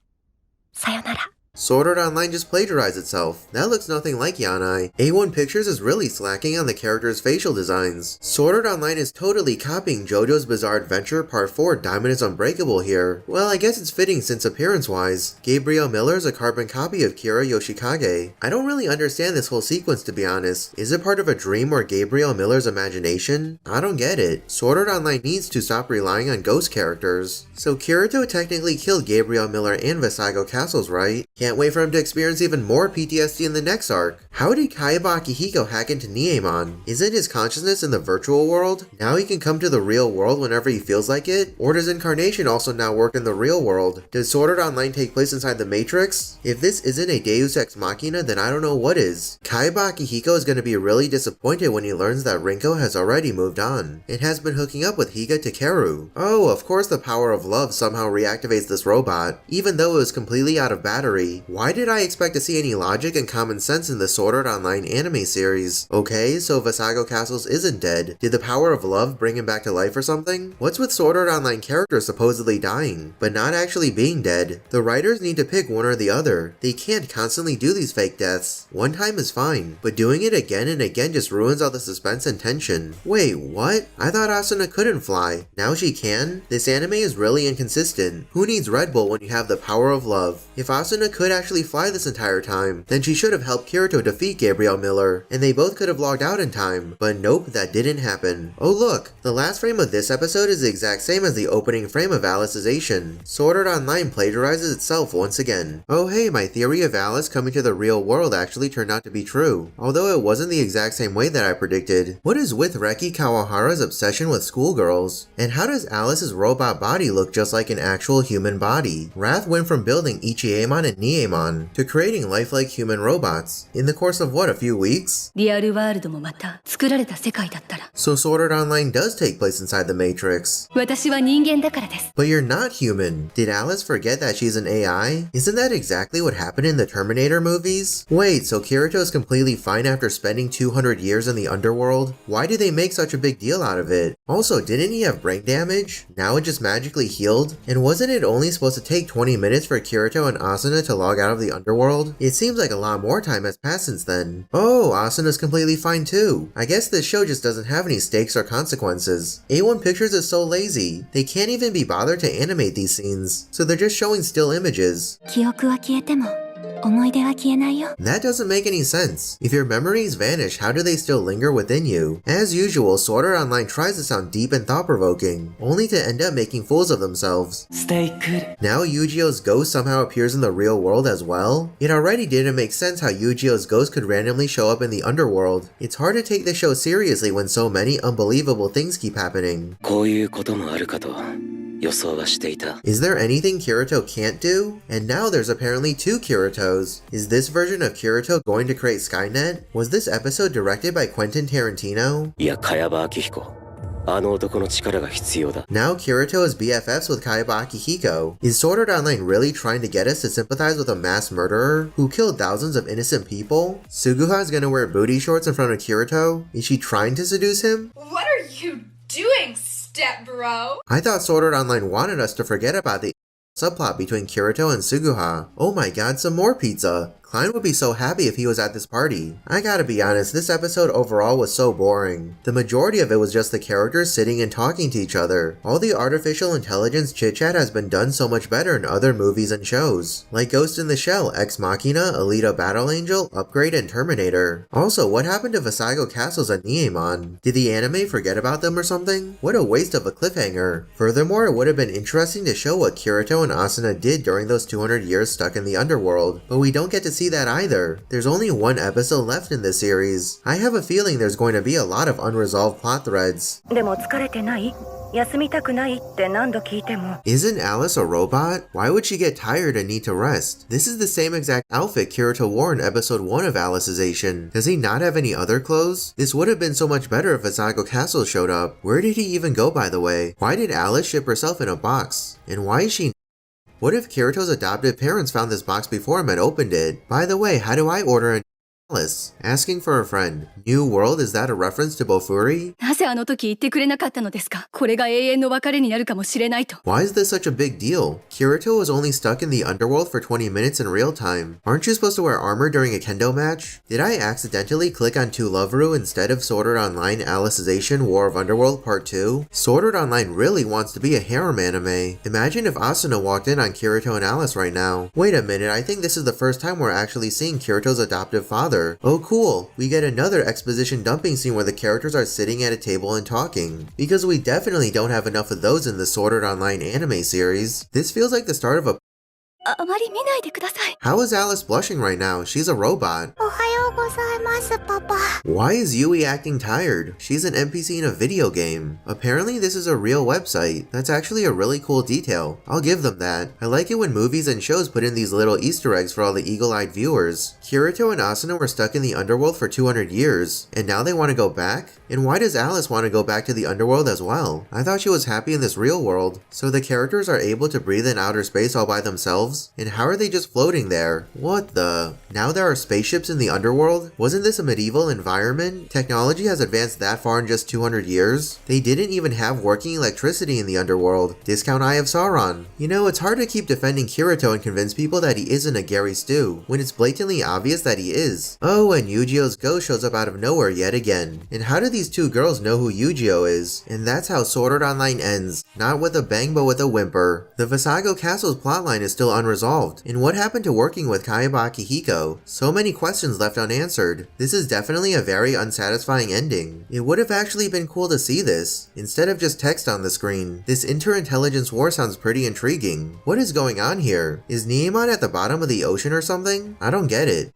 さよなら。 Sword Art Online just plagiarized itself. That looks nothing like Yanai. A1 Pictures is really slacking on the characters' facial designs. Sword Art Online is totally copying JoJo's Bizarre Adventure Part 4 Diamond is Unbreakable here. Well, I guess it's fitting since appearance-wise, Gabriel Miller is a carbon copy of Kira Yoshikage. I don't really understand this whole sequence to be honest. Is it part of a dream or Gabriel Miller's imagination? I don't get it. Sword Art Online needs to stop relying on ghost characters. So Kirito technically killed Gabriel Miller and Visago Castles, right? Can't wait for him to experience even more PTSD in the next arc. How did Kaiba Akihiko hack into Niemon? Isn't his consciousness in the virtual world? Now he can come to the real world whenever he feels like it? Or does Incarnation also now work in the real world? Does Sword Art Online take place inside the Matrix? If this isn't a Deus Ex Machina, then I don't know what is. Kaiba Akihiko is going to be really disappointed when he learns that Rinko has already moved on. It has been hooking up with Higa Takeru. Oh, of course the power of love somehow reactivates this robot, even though it was completely out of battery. story. Why did I expect to see any logic and common sense in the Sword Art Online anime series? Okay, so Visago Castles isn't dead. Did the power of love bring him back to life or something? What's with Sword Art Online characters supposedly dying, but not actually being dead? The writers need to pick one or the other. They can't constantly do these fake deaths. One time is fine, but doing it again and again just ruins all the suspense and tension. Wait, what? I thought Asuna couldn't fly. Now she can? This anime is really inconsistent. Who needs Red Bull when you have the power of love? If Asuna could actually fly this entire time, then she should have helped Kirito defeat Gabriel Miller, and they both could have logged out in time. But nope, that didn't happen. Oh look, the last frame of this episode is the exact same as the opening frame of Alicization. Sword Art Online plagiarizes itself once again. Oh hey, my theory of Alice coming to the real world actually turned out to be true, although it wasn't the exact same way that I predicted. What is with Reki Kawahara's obsession with schoolgirls? And how does Alice's robot body look just like an actual human body? Wrath went from building Ichiemon and Niemon to creating lifelike human robots in the course of what, a few weeks? リアルワールドもまた作られた世界だったら So Sword Art Online does take place inside the Matrix. 私は人間だからです But you're not human. Did Alice forget that she's an AI? Isn't that exactly what happened in the Terminator movies? Wait, so Kirito is completely fine after spending 200 years in the underworld? Why did they make such a big deal out of it? Also, didn't he have brain damage? Now it just magically healed? And wasn't it only supposed to take 20 minutes for Kirito and Asuna to log out of the underworld? It seems like a lot more time has passed since then. Oh, Asuna's completely fine too. I guess this show just doesn't have any stakes or consequences. A1 Pictures is so lazy. They can't even be bothered to animate these scenes, so they're just showing still images. 記憶は消えても思い出は消えないよ That doesn't make any sense. If your memories vanish, how do they still linger within you? As usual, Sword Art Online tries to sound deep and thought-provoking, only to end up making fools of themselves. Stay cool. Now Yu-Gi-Oh's ghost somehow appears in the real world as well? It already didn't make sense how Yu-Gi-Oh's ghost could randomly show up in the underworld. It's hard to take the show seriously when so many unbelievable things keep happening. こういうこともあるかと予想はしていた。 Is there anything Kirito can't do? And now there's apparently two Kiritos. Is this version of Kirito going to create Skynet? Was this episode directed by Quentin Tarantino? いや、茅場明彦。あの男の力が必要だ。 Now Kirito is BFFs with Kaiba Akihiko. Is Sword Art Online really trying to get us to sympathize with a mass murderer who killed thousands of innocent people? Suguha is gonna wear booty shorts in front of Kirito? Is she trying to seduce him? What are you doing, step bro? I thought Sword Art Online wanted us to forget about the subplot between Kirito and Suguha. Oh my god, some more pizza. Klein would be so happy if he was at this party. I gotta be honest, this episode overall was so boring. The majority of it was just the characters sitting and talking to each other. All the artificial intelligence chit-chat has been done so much better in other movies and shows, like Ghost in the Shell, Ex Machina, Alita Battle Angel, Upgrade, and Terminator. Also, what happened to Visago Castles and Niemon? Did the anime forget about them or something? What a waste of a cliffhanger. Furthermore, it would have been interesting to show what Kirito and Asuna did during those 200 years stuck in the underworld, but we don't get to see that either. There's only one episode left in this series. I have a feeling there's going to be a lot of unresolved plot threads. でも疲れてない?休みたくないって何度聞いても Isn't Alice a robot? Why would she get tired and need to rest? This is the same exact outfit Kirito wore in episode 1 of Alicization. Does he not have any other clothes? This would have been so much better if Visago Castle showed up. Where did he even go, by the way? Why did Alice ship herself in a box? And why is she... What if Kirito's adoptive parents found this box before him and opened it? By the way, how do I order an Alice? Asking for a friend. New World, is that a reference to Bofuri? なぜあの時言ってくれなかったのですかこれが永遠の別れになるかもしれないと Why is this such a big deal? Kirito was only stuck in the underworld for 20 minutes in real time. Aren't you supposed to wear armor during a kendo match? Did I accidentally click on To Love-Ru instead of Sword Art Online Alicization War of Underworld Part 2? Sword Art Online really wants to be a harem anime. Imagine if Asuna walked in on Kirito and Alice right now. Wait a minute, I think this is the first time we're actually seeing Kirito's adoptive father. Oh cool, we get another exposition dumping scene where the characters are sitting at a table and talking. Because we definitely don't have enough of those in the Sword Art Online anime series. This feels like the start of a... あまり見ないでください How is Alice blushing right now? She's a robot. おはよ Why is Yui acting tired? She's an NPC in a video game. Apparently this is a real website. That's actually a really cool detail. I'll give them that. I like it when movies and shows put in these little Easter eggs for all the eagle-eyed viewers. Kirito and Asuna were stuck in the underworld for 200 years, and now they want to go back? And why does Alice want to go back to the underworld as well? I thought she was happy in this real world. So the characters are able to breathe in outer space all by themselves? And how are they just floating there? What the? Now there are spaceships in the underworld? Wasn't this a medieval environment? Technology has advanced that far in just 200 years? They didn't even have working electricity in the underworld. Discount Eye of Sauron. You know, it's hard to keep defending Kirito and convince people that he isn't a Gary Stu, when it's blatantly obvious that he is. Oh, and Yu-Gi-Oh's ghost shows up out of nowhere yet again. And how do these two girls know who Yu-Gi-Oh is? And that's how Sword Art Online ends. Not with a bang, but with a whimper. The Visago Castle's plotline is still unresolved. And what happened to working with Kaiba Akihiko? So many questions left unanswered. This is definitely a very unsatisfying ending. It would have actually been cool to see this, instead of just text on the screen. This inter-intelligence war sounds pretty intriguing. What is going on here? Is Neomon at the bottom of the ocean or something? I don't get it.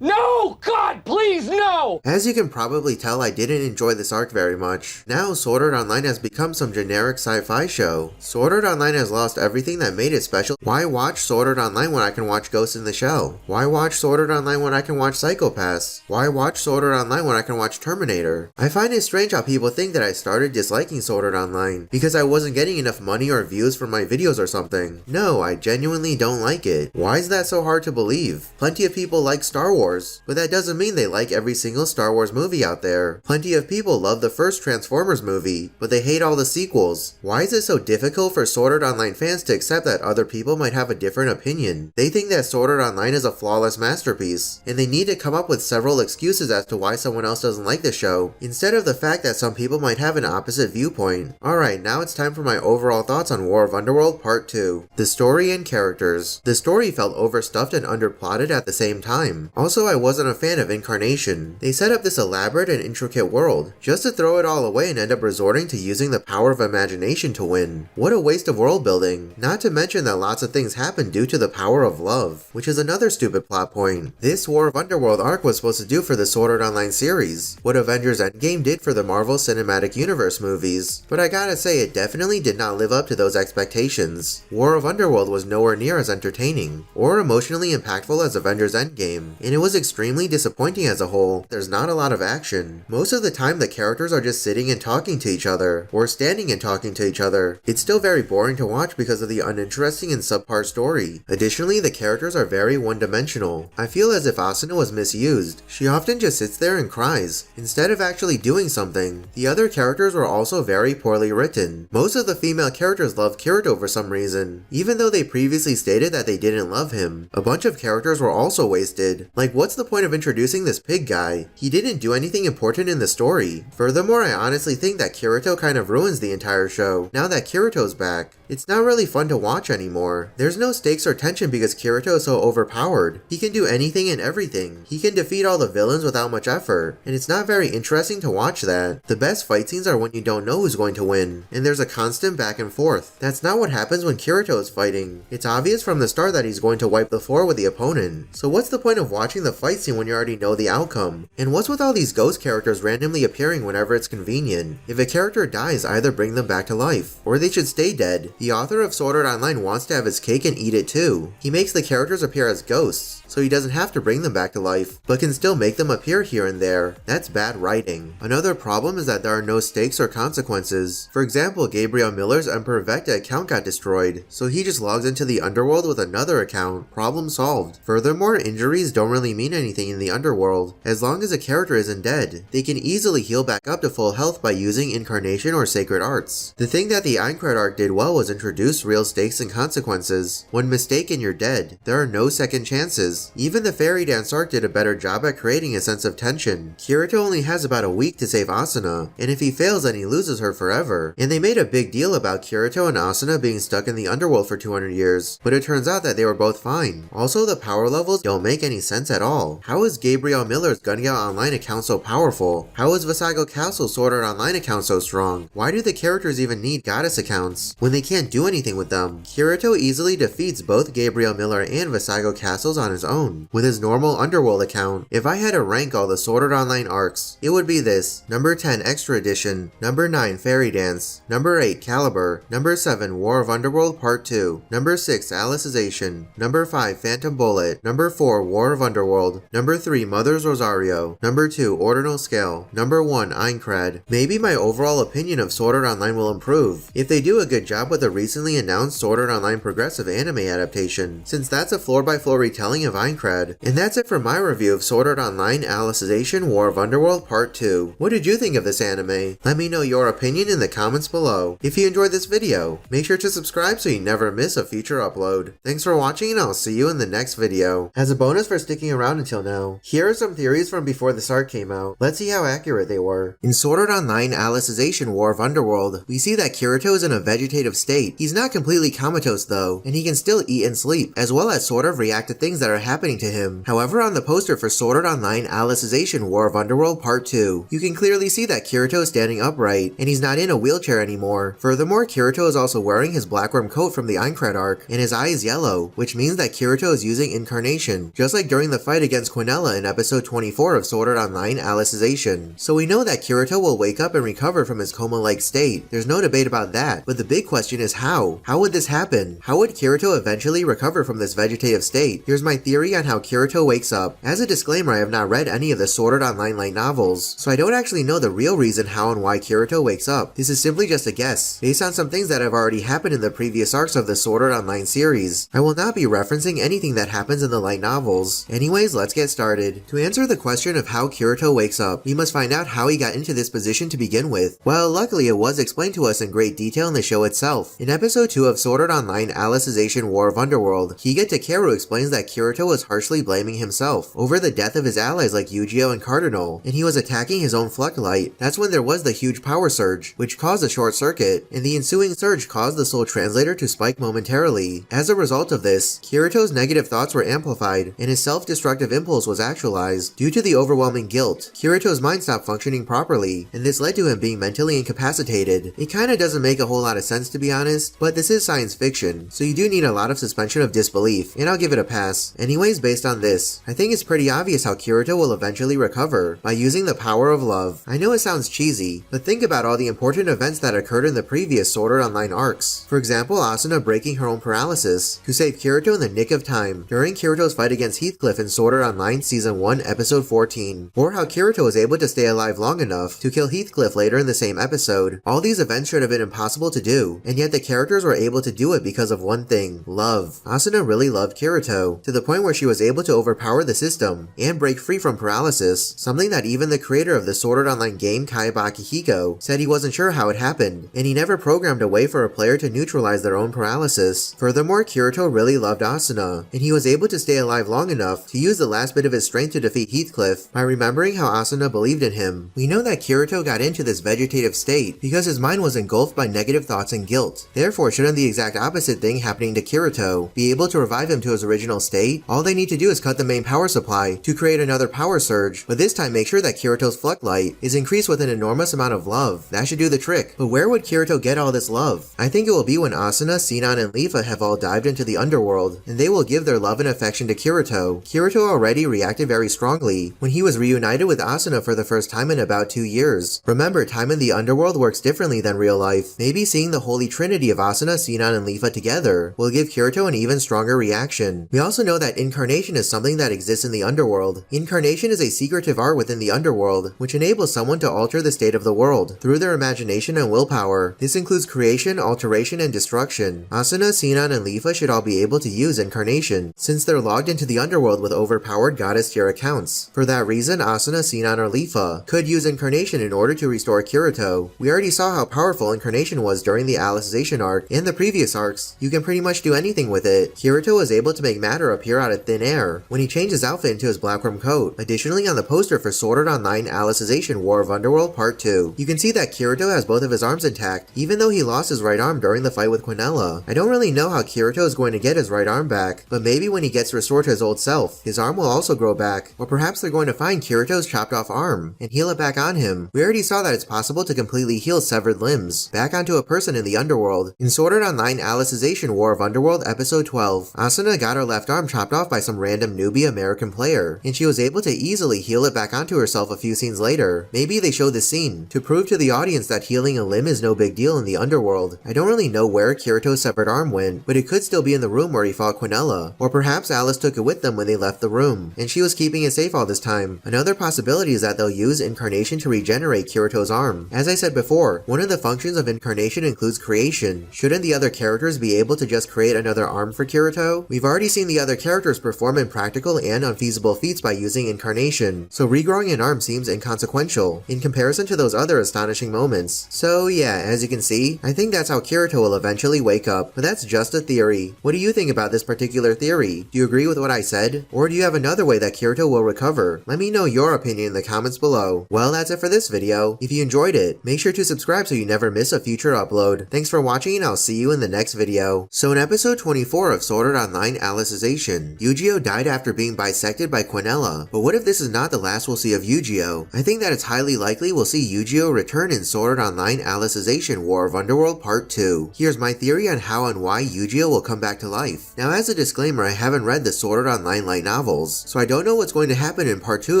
No! God, please, no! As you can probably tell, I didn't enjoy this arc very much. Now, Sword Art Online has become some generic sci-fi show. Sword Art Online has lost everything that made it special. Why watch Sword Art Online when I can watch Ghost in the Shell? Why watch Sword Art Online when I can watch Psycho-Pass? Why watch Sword Art Online when I can watch Terminator? I find it strange how people think that I started disliking Sword Art Online because I wasn't getting enough money or views for my videos or something. No, I genuinely don't like it. Why is that so hard to believe? Plenty of people like Star Wars, but that doesn't mean they like every single Star Wars movie out there. Plenty of people love the first Transformers movie, but they hate all the sequels. Why is it so difficult for Sword Art Online fans to accept that other people might have a different opinion? They think that Sword Art Online is a flawless masterpiece, and they need to come up with several excuses as to why someone else doesn't like the show, instead of the fact that some people might have an opposite viewpoint. Alright, now it's time for my overall thoughts on War of Underworld Part 2. The story and characters. The story felt overstuffed and underplotted at the same time. Also, I wasn't a fan of Incarnation. They set up this elaborate and intricate world, just to throw it all away and end up resorting to using the power of imagination to win. What a waste of world building. Not to mention that lots of things happen due to the power of love, which is another stupid plot point. This War of Underworld arc was supposed to do for the Sword Art Online series what Avengers Endgame did for the Marvel Cinematic Universe movies, but I gotta say it definitely did not live up to those expectations. War of Underworld was nowhere near as entertaining or emotionally impactful as Avengers Endgame, and it was extremely disappointing as a whole. There's not a lot of action. Most of the time the characters are just sitting and talking to each other, or standing and talking to each other. It's still very boring to watch because of the uninteresting and subpar story. Additionally, the characters are very one-dimensional. I feel as if Asuna was misused. She often just sits there and cries, instead of actually doing something. The other characters were also very poorly written. Most of the female characters love Kirito for some reason, even though they previously stated that they didn't love him. A bunch of characters were also wasted. Like, what's the point of introducing this pig guy? He didn't do anything important in the story. Furthermore, I honestly think that Kirito kind of ruins the entire show, now that Kirito's back. It's not really fun to watch anymore. There's no stakes or tension because Kirito is so overpowered. He can do anything and everything. He can defeat all the villains without much effort, and it's not very interesting to watch that. The best fight scenes are when you don't know who's going to win, and there's a constant back and forth. That's not what happens when Kirito is fighting. It's obvious from the start that he's going to wipe the floor with the opponent. So what's the point of watching the fight scene when you already know the outcome? And what's with all these ghost characters randomly appearing whenever it's convenient? If a character dies, either bring them back to life, or they should stay dead. The author of Sword Art Online wants to have his cake and eat it too. He makes the characters appear as ghosts, so he doesn't have to bring them back to life, but can still make them appear here and there. That's bad writing. Another problem is that there are no stakes or consequences. For example, Gabriel Miller's Emperor Vecta account got destroyed, so he just logs into the underworld with another account. Problem solved. Furthermore, injuries don't really mean anything in the underworld. As long as a character isn't dead, they can easily heal back up to full health by using Incarnation or Sacred Arts. The thing that the Aincrad arc did well was introduce real stakes and consequences. When mistaken, you're dead. There are no second chances. Even the Fairy Dance arc did a better job at creating a sense of tension. Kirito only has about a week to save Asuna, and if he fails then he loses her forever. And they made a big deal about Kirito and Asuna being stuck in the underworld for 200 years, but it turns out that they were both fine. Also, the power levels don't make any sense at at all. How is Gabriel Miller's Gun Gale Online account so powerful? How is Visago Castle's Sword Art Online account so strong? Why do the characters even need goddess accounts when they can't do anything with them? Kirito easily defeats both Gabriel Miller and Visago Castles on his own with his normal Underworld account. If I had to rank all the Sword Art Online arcs, it would be this: number 10 Extra Edition, number 9 Fairy Dance, number 8 Caliber, number 7 War of Underworld Part 2, number 6 Alicization, number 5 Phantom Bullet, number 4 War of Underworld, number 3 Mother's Rosario, number 2 Ordinal Scale, number 1 Aincrad. Maybe my overall opinion of Sword Art Online will improve if they do a good job with the recently announced Sword Art Online progressive anime adaptation, since that's a floor-by-floor retelling of Aincrad. And that's it for my review of Sword Art Online Alicization War of Underworld Part 2. What did you think of this anime? Let me know your opinion in the comments below. If you enjoyed this video, make sure to subscribe so you never miss a future upload. Thanks for watching, and I'll see you in the next video. As a bonus for sticking around until now, here are some theories from before this arc came out. Let's see how accurate they were. In Sword Art Online Alicization War of Underworld, we see that Kirito is in a vegetative state. He's not completely comatose though, and he can still eat and sleep, as well as sort of react to things that are happening to him. However, on the poster for Sword Art Online Alicization War of Underworld Part 2, you can clearly see that Kirito is standing upright, and he's not in a wheelchair anymore. Furthermore, Kirito is also wearing his black worm coat from the Aincrad arc, and his eye is yellow, which means that Kirito is using Incarnation, just like during the fight against Quinella in episode 24 of Sword Art Online Alicization. So we know that Kirito will wake up and recover from his coma-like state. There's no debate about that, but the big question is how? How would this happen? How would Kirito eventually recover from this vegetative state? Here's my theory on how Kirito wakes up. As a disclaimer, I have not read any of the Sword Art Online light novels, so I don't actually know the real reason how and why Kirito wakes up. This is simply just a guess, based on some things that have already happened in the previous arcs of the Sword Art Online series. I will not be referencing anything that happens in the light novels. Anyways, let's get started. To answer the question of how Kirito wakes up, we must find out how he got into this position to begin with. Well, luckily it was explained to us in great detail in the show itself. In episode 2 of Sword Art Online Alicization War of Underworld, Higa Takeru explains that Kirito was harshly blaming himself over the death of his allies like Yu-Gi-Oh and Cardinal, and he was attacking his own Fluctlight. That's when there was the huge power surge, which caused a short circuit, and the ensuing surge caused the Soul Translator to spike momentarily. As a result of this, Kirito's negative thoughts were amplified, and his self-destructive impulse was actualized. Due to the overwhelming guilt, Kirito's mind stopped functioning properly, and this led to him being mentally incapacitated. It kinda doesn't make a whole lot of sense to be honest, but this is science fiction, so you do need a lot of suspension of disbelief, and I'll give it a pass. Anyways, based on this, I think it's pretty obvious how Kirito will eventually recover, by using the power of love. I know it sounds cheesy, but think about all the important events that occurred in the previous Sword Art Online arcs. For example, Asuna breaking her own paralysis to save Kirito in the nick of time during Kirito's fight against Heathcliff in Sword Art Online Season 1 Episode 14, or how Kirito was able to stay alive long enough to kill Heathcliff later in the same episode. All these events should have been impossible to do, and yet the characters were able to do it because of one thing: love. Asuna really loved Kirito, to the point where she was able to overpower the system and break free from paralysis, something that even the creator of the Sword Art Online game, Kaiba Akihiko, said he wasn't sure how it happened, and he never programmed a way for a player to neutralize their own paralysis. Furthermore, Kirito really loved Asuna, and he was able to stay alive long enough to use the last bit of his strength to defeat Heathcliff by remembering how Asuna believed in him. We know that Kirito got into this vegetative state because his mind was engulfed by negative thoughts and guilt. Therefore, shouldn't the exact opposite thing happening to Kirito be able to revive him to his original state? All they need to do is cut the main power supply to create another power surge, but this time make sure that Kirito's Fluctlight is increased with an enormous amount of love. That should do the trick. But where would Kirito get all this love? I think it will be when Asuna, Sinon, and Leafa have all dived into the underworld, and they will give their love and affection to Kirito. Kirito already reacted very strongly when he was reunited with Asuna for the first time in about 2 years. Remember, time in the underworld works differently than real life. Maybe seeing the holy trinity of Asuna, Sinon, and Leafa together will give Kirito an even stronger reaction. We also know that incarnation is something that exists in the underworld. Incarnation is a secretive art within the underworld, which enables someone to alter the state of the world through their imagination and willpower. This includes creation, alteration, and destruction. Asuna, Sinon, and Leafa should all be able to use incarnation, since they're logged into the underworld with overpowered goddess tier accounts. For that reason, Asuna, Sinon, or Leafa could use incarnation in order to restore Kirito. We already saw how powerful incarnation was during the Alicization arc and the previous arcs. You can pretty much do anything with it. Kirito was able to make matter appear out of thin air when he changed his outfit into his black worm coat. Additionally, on the poster for Sword Art Online Alicization War of Underworld Part 2, you can see that Kirito has both of his arms intact, even though he lost his right arm during the fight with Quinella. I don't really know how Kirito is going to get his right arm back, but maybe when he gets restored to his old self, his arm will also grow back. Or perhaps they're going to find Kirito's chopped off arm and heal it back on him. We already saw that it's possible to completely heal severed limbs back onto a person in the underworld. In Sword Art Online Alicization War of Underworld episode 12, Asuna got her left arm chopped off by some random newbie American player, and she was able to easily heal it back onto herself a few scenes later. Maybe they showed this scene to prove to the audience that healing a limb is no big deal in the underworld. I don't really know where Kirito's severed arm went, but it could still be in the room where he fought Quinella, or perhaps Alice took it with them when they left the room, and she was keeping it safe all this time. Another possibility is that they'll use incarnation to regenerate Kirito's arm. As I said before, one of the functions of incarnation includes creation. Shouldn't the other characters be able to just create another arm for Kirito? We've already seen the other characters perform impractical and unfeasible feats by using incarnation, so regrowing an arm seems inconsequential in comparison to those other astonishing moments. So yeah, as you can see, I think that's how Kirito will eventually wake up, but that's just a theory. What do you think about this particular theory? Do you agree with what I said? Or do you have another way that Kirito will recover? Let me know your opinion in the comments below. Well, that's it for this video. If you enjoyed it, make sure to subscribe so you never miss a future upload. Thanks for watching, and I'll see you in the next video. So in episode 24 of Sword Art Online Alicization, Yu-Gi-Oh died after being bisected by Quinella. But what if this is not the last we'll see of Yu-Gi-Oh? I think that it's highly likely we'll see Yu-Gi-Oh return in Sword Art Online Alicization War of Underworld Part 2. Here's my theory on how and why Yu-Gi-Oh will come back to life. Now, as a disclaimer, I haven't read the Sword Art Online light novels, so I don't know what's going to happen in Part 2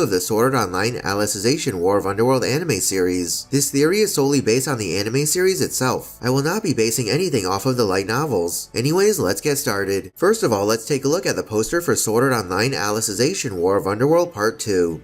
of the Sword Art Online Alicization War of Underworld anime series. This theory is solely based on the anime series itself. I will not be basing anything off of the light novels. Anyways, let's get started. First of all, let's take a look at the poster for Sword Art Online Alicization War of Underworld Part 2.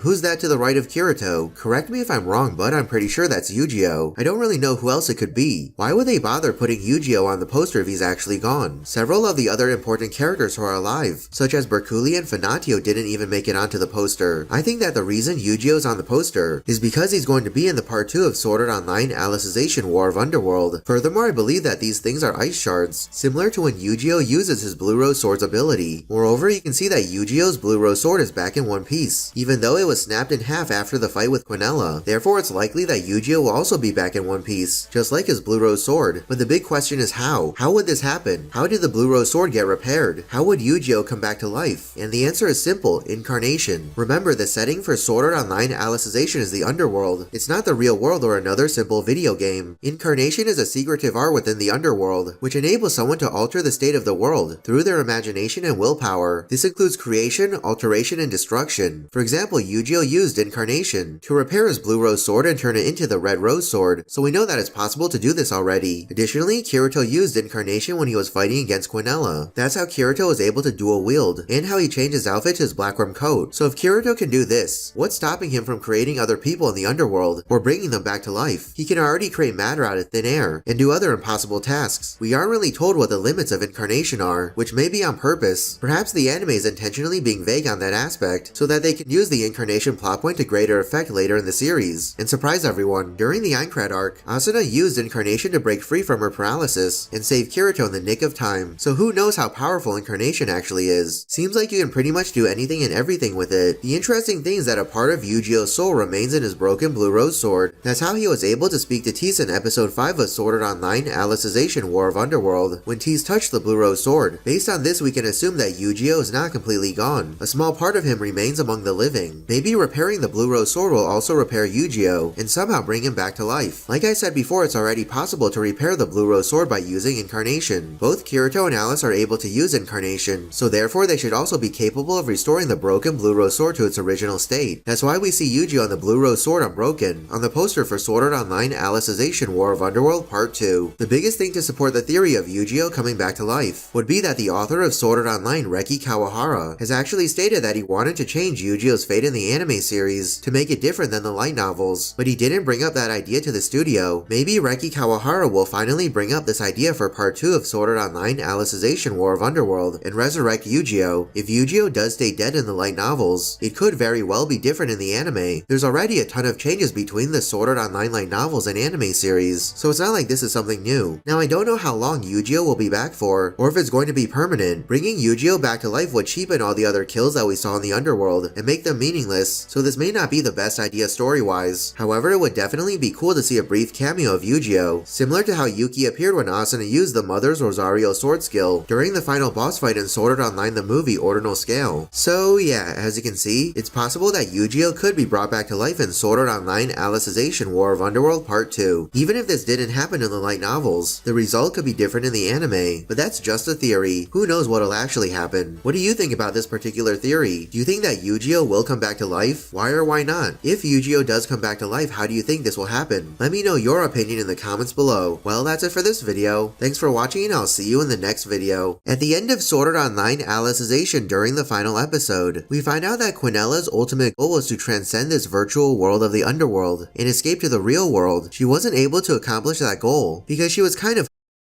Who's that to the right of Kirito? Correct me if I'm wrong, but I'm pretty sure that's Yu-Gi-Oh. I don't really know who else it could be. Why would they bother putting Yu-Gi-Oh on the poster if he's actually gone? Several of the other important characters who are alive, such as Berculi and Fanatio, didn't even make it onto the poster. I think that the reason Yu-Gi-Oh's on the poster is because he's going to be in the Part 2 of Sword Art Online Alicization War of Underworld. Furthermore, I believe that these things are ice shards, similar to when Yu-Gi-Oh uses his Blue Rose Sword's ability. Moreover, you can see that Yu-Gi-Oh's Blue Rose Sword is back in one piece, even though it was snapped in half after the fight with Quinella. Therefore, it's likely that Yu-Gi-Oh will also be back in one piece, just like his Blue Rose Sword. But the big question is how? How would this happen? How did the Blue Rose Sword get repaired? How would Yu-Gi-Oh come back to life? And the answer is simple: incarnation. Remember, the setting for Sword Art Online Alicization is the underworld. It's not the real world or another simple video game. Incarnation is a secretive art within the underworld, which enables someone to alter the state of the world through their imagination and willpower. This includes creation, alteration, and destruction. For example, Yu-Gi-Oh used incarnation to repair his Blue Rose Sword and turn it into the Red Rose Sword, so we know that it's possible to do this already. Additionally, Kirito used incarnation when he was fighting against Quinella. That's how Kirito was able to dual wield, and how he changed his outfit to his black rum coat. So if Kirito can do this, what's stopping him from creating other people in the underworld, or bringing them back to life? He can already create matter out of thin air, and do other impossible tasks. We aren't really told what the limits of incarnation are, which may be on purpose. Perhaps the anime is intentionally being vague on that aspect, so that they can use the incarnation plot point to greater effect later in the series, and surprise everyone. During the Aincrad arc, Asuna used incarnation to break free from her paralysis, and save Kirito in the nick of time. So who knows how powerful incarnation actually is? Seems like you can pretty much do anything and everything with it. The interesting thing is that a part of Yu-Gi-Oh's soul remains in his broken Blue Rose Sword. That's how he was able to speak to Tease in episode 5 of Sword Art Online Alicization War of Underworld, when Tease touched the Blue Rose Sword. Based on this, we can assume that Yu-Gi-Oh is not completely gone. A small part of him remains among the living. Maybe repairing the Blue Rose Sword will also repair Yu-Gi-Oh and somehow bring him back to life. Like I said before, it's already possible to repair the Blue Rose Sword by using incarnation. Both Kirito and Alice are able to use incarnation, so therefore they should also be capable of restoring the broken Blue Rose Sword to its original state. That's why we see Yu-Gi-Oh on the Blue Rose Sword unbroken on the poster for Sword Art Online Alicization War of Underworld Part 2. The biggest thing to support the theory of Yu-Gi-Oh coming back to life would be that the author of Sword Art Online, Reki Kawahara, has actually stated that he wanted to change Yu-Gi-Oh's fate in the anime series to make it different than the light novels, but he didn't bring up that idea to the studio. Maybe Reki Kawahara will finally bring up this idea for Part 2 of Sword Art Online Alicization War of Underworld and resurrect Yu-Gi-Oh. If Yu-Gi-Oh does stay dead in the light novels, it could very well be different in the anime. There's already a ton of changes between the Sword Art Online light novels and anime series, so it's not like this is something new. Now, I don't know how long Yu-Gi-Oh will be back for, or if it's going to be permanent. Bringing Yu-Gi-Oh back to life would cheapen all the other kills that we saw in the underworld and make them meaningless, so this may not be the best idea story-wise. However, it would definitely be cool to see a brief cameo of Yu-Gi-Oh, similar to how Yuki appeared when Asuna used the Mother's Rosario sword skill during the final boss fight in Sword Art Online the movie Order ordinal scale. So yeah, as you can see, it's possible that Yu-Gi-Oh could be brought back to life in Sword Art Online Alicization War of Underworld Part 2. Even if this didn't happen in the light novels, the result could be different in the anime, but that's just a theory. Who knows what'll actually happen? What do you think about this particular theory? Do you think that Yu-Gi-Oh will come back to life? Why or why not? If Yu-Gi-Oh does come back to life, how do you think this will happen? Let me know your opinion in the comments below. Well, that's it for this video. Thanks for watching and I'll see you in the next video. At the end of Sword Art Online Alicization during the final episode, we find out that Quinella's ultimate goal was to transcend this virtual world of the underworld and escape to the real world. She wasn't able to accomplish that goal because she was kind of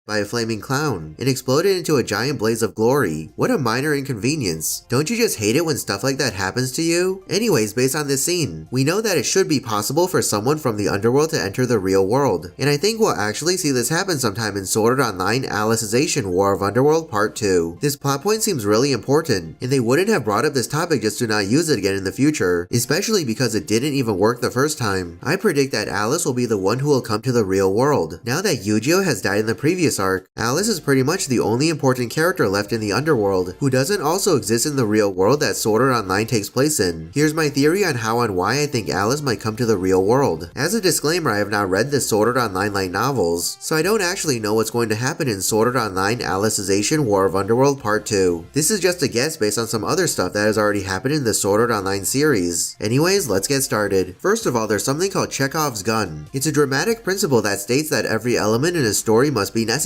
by a flaming clown and exploded into a giant blaze of glory. What a minor inconvenience. Don't you just hate it when stuff like that happens to you? Anyways, based on this scene, we know that it should be possible for someone from the underworld to enter the real world, and I think we'll actually see this happen sometime in Sword Art Online Alicization War of Underworld Part 2. This plot point seems really important, and they wouldn't have brought up this topic just to not use it again in the future, especially because it didn't even work the first time. I predict that Alice will be the one who will come to the real world. Now that Yu-Gi-Oh has died in the previous arc, Alice is pretty much the only important character left in the underworld who doesn't also exist in the real world that Sword Art Online takes place in. Here's my theory on how and why I think Alice might come to the real world. As a disclaimer, I have not read the Sword Art Online light novels, so I don't actually know what's going to happen in Sword Art Online Alicization War of Underworld Part 2. This is just a guess based on some other stuff that has already happened in the Sword Art Online series. Anyways, let's get started. First of all, there's something called Chekhov's gun. It's a dramatic principle that states that every element in a story must be necessary.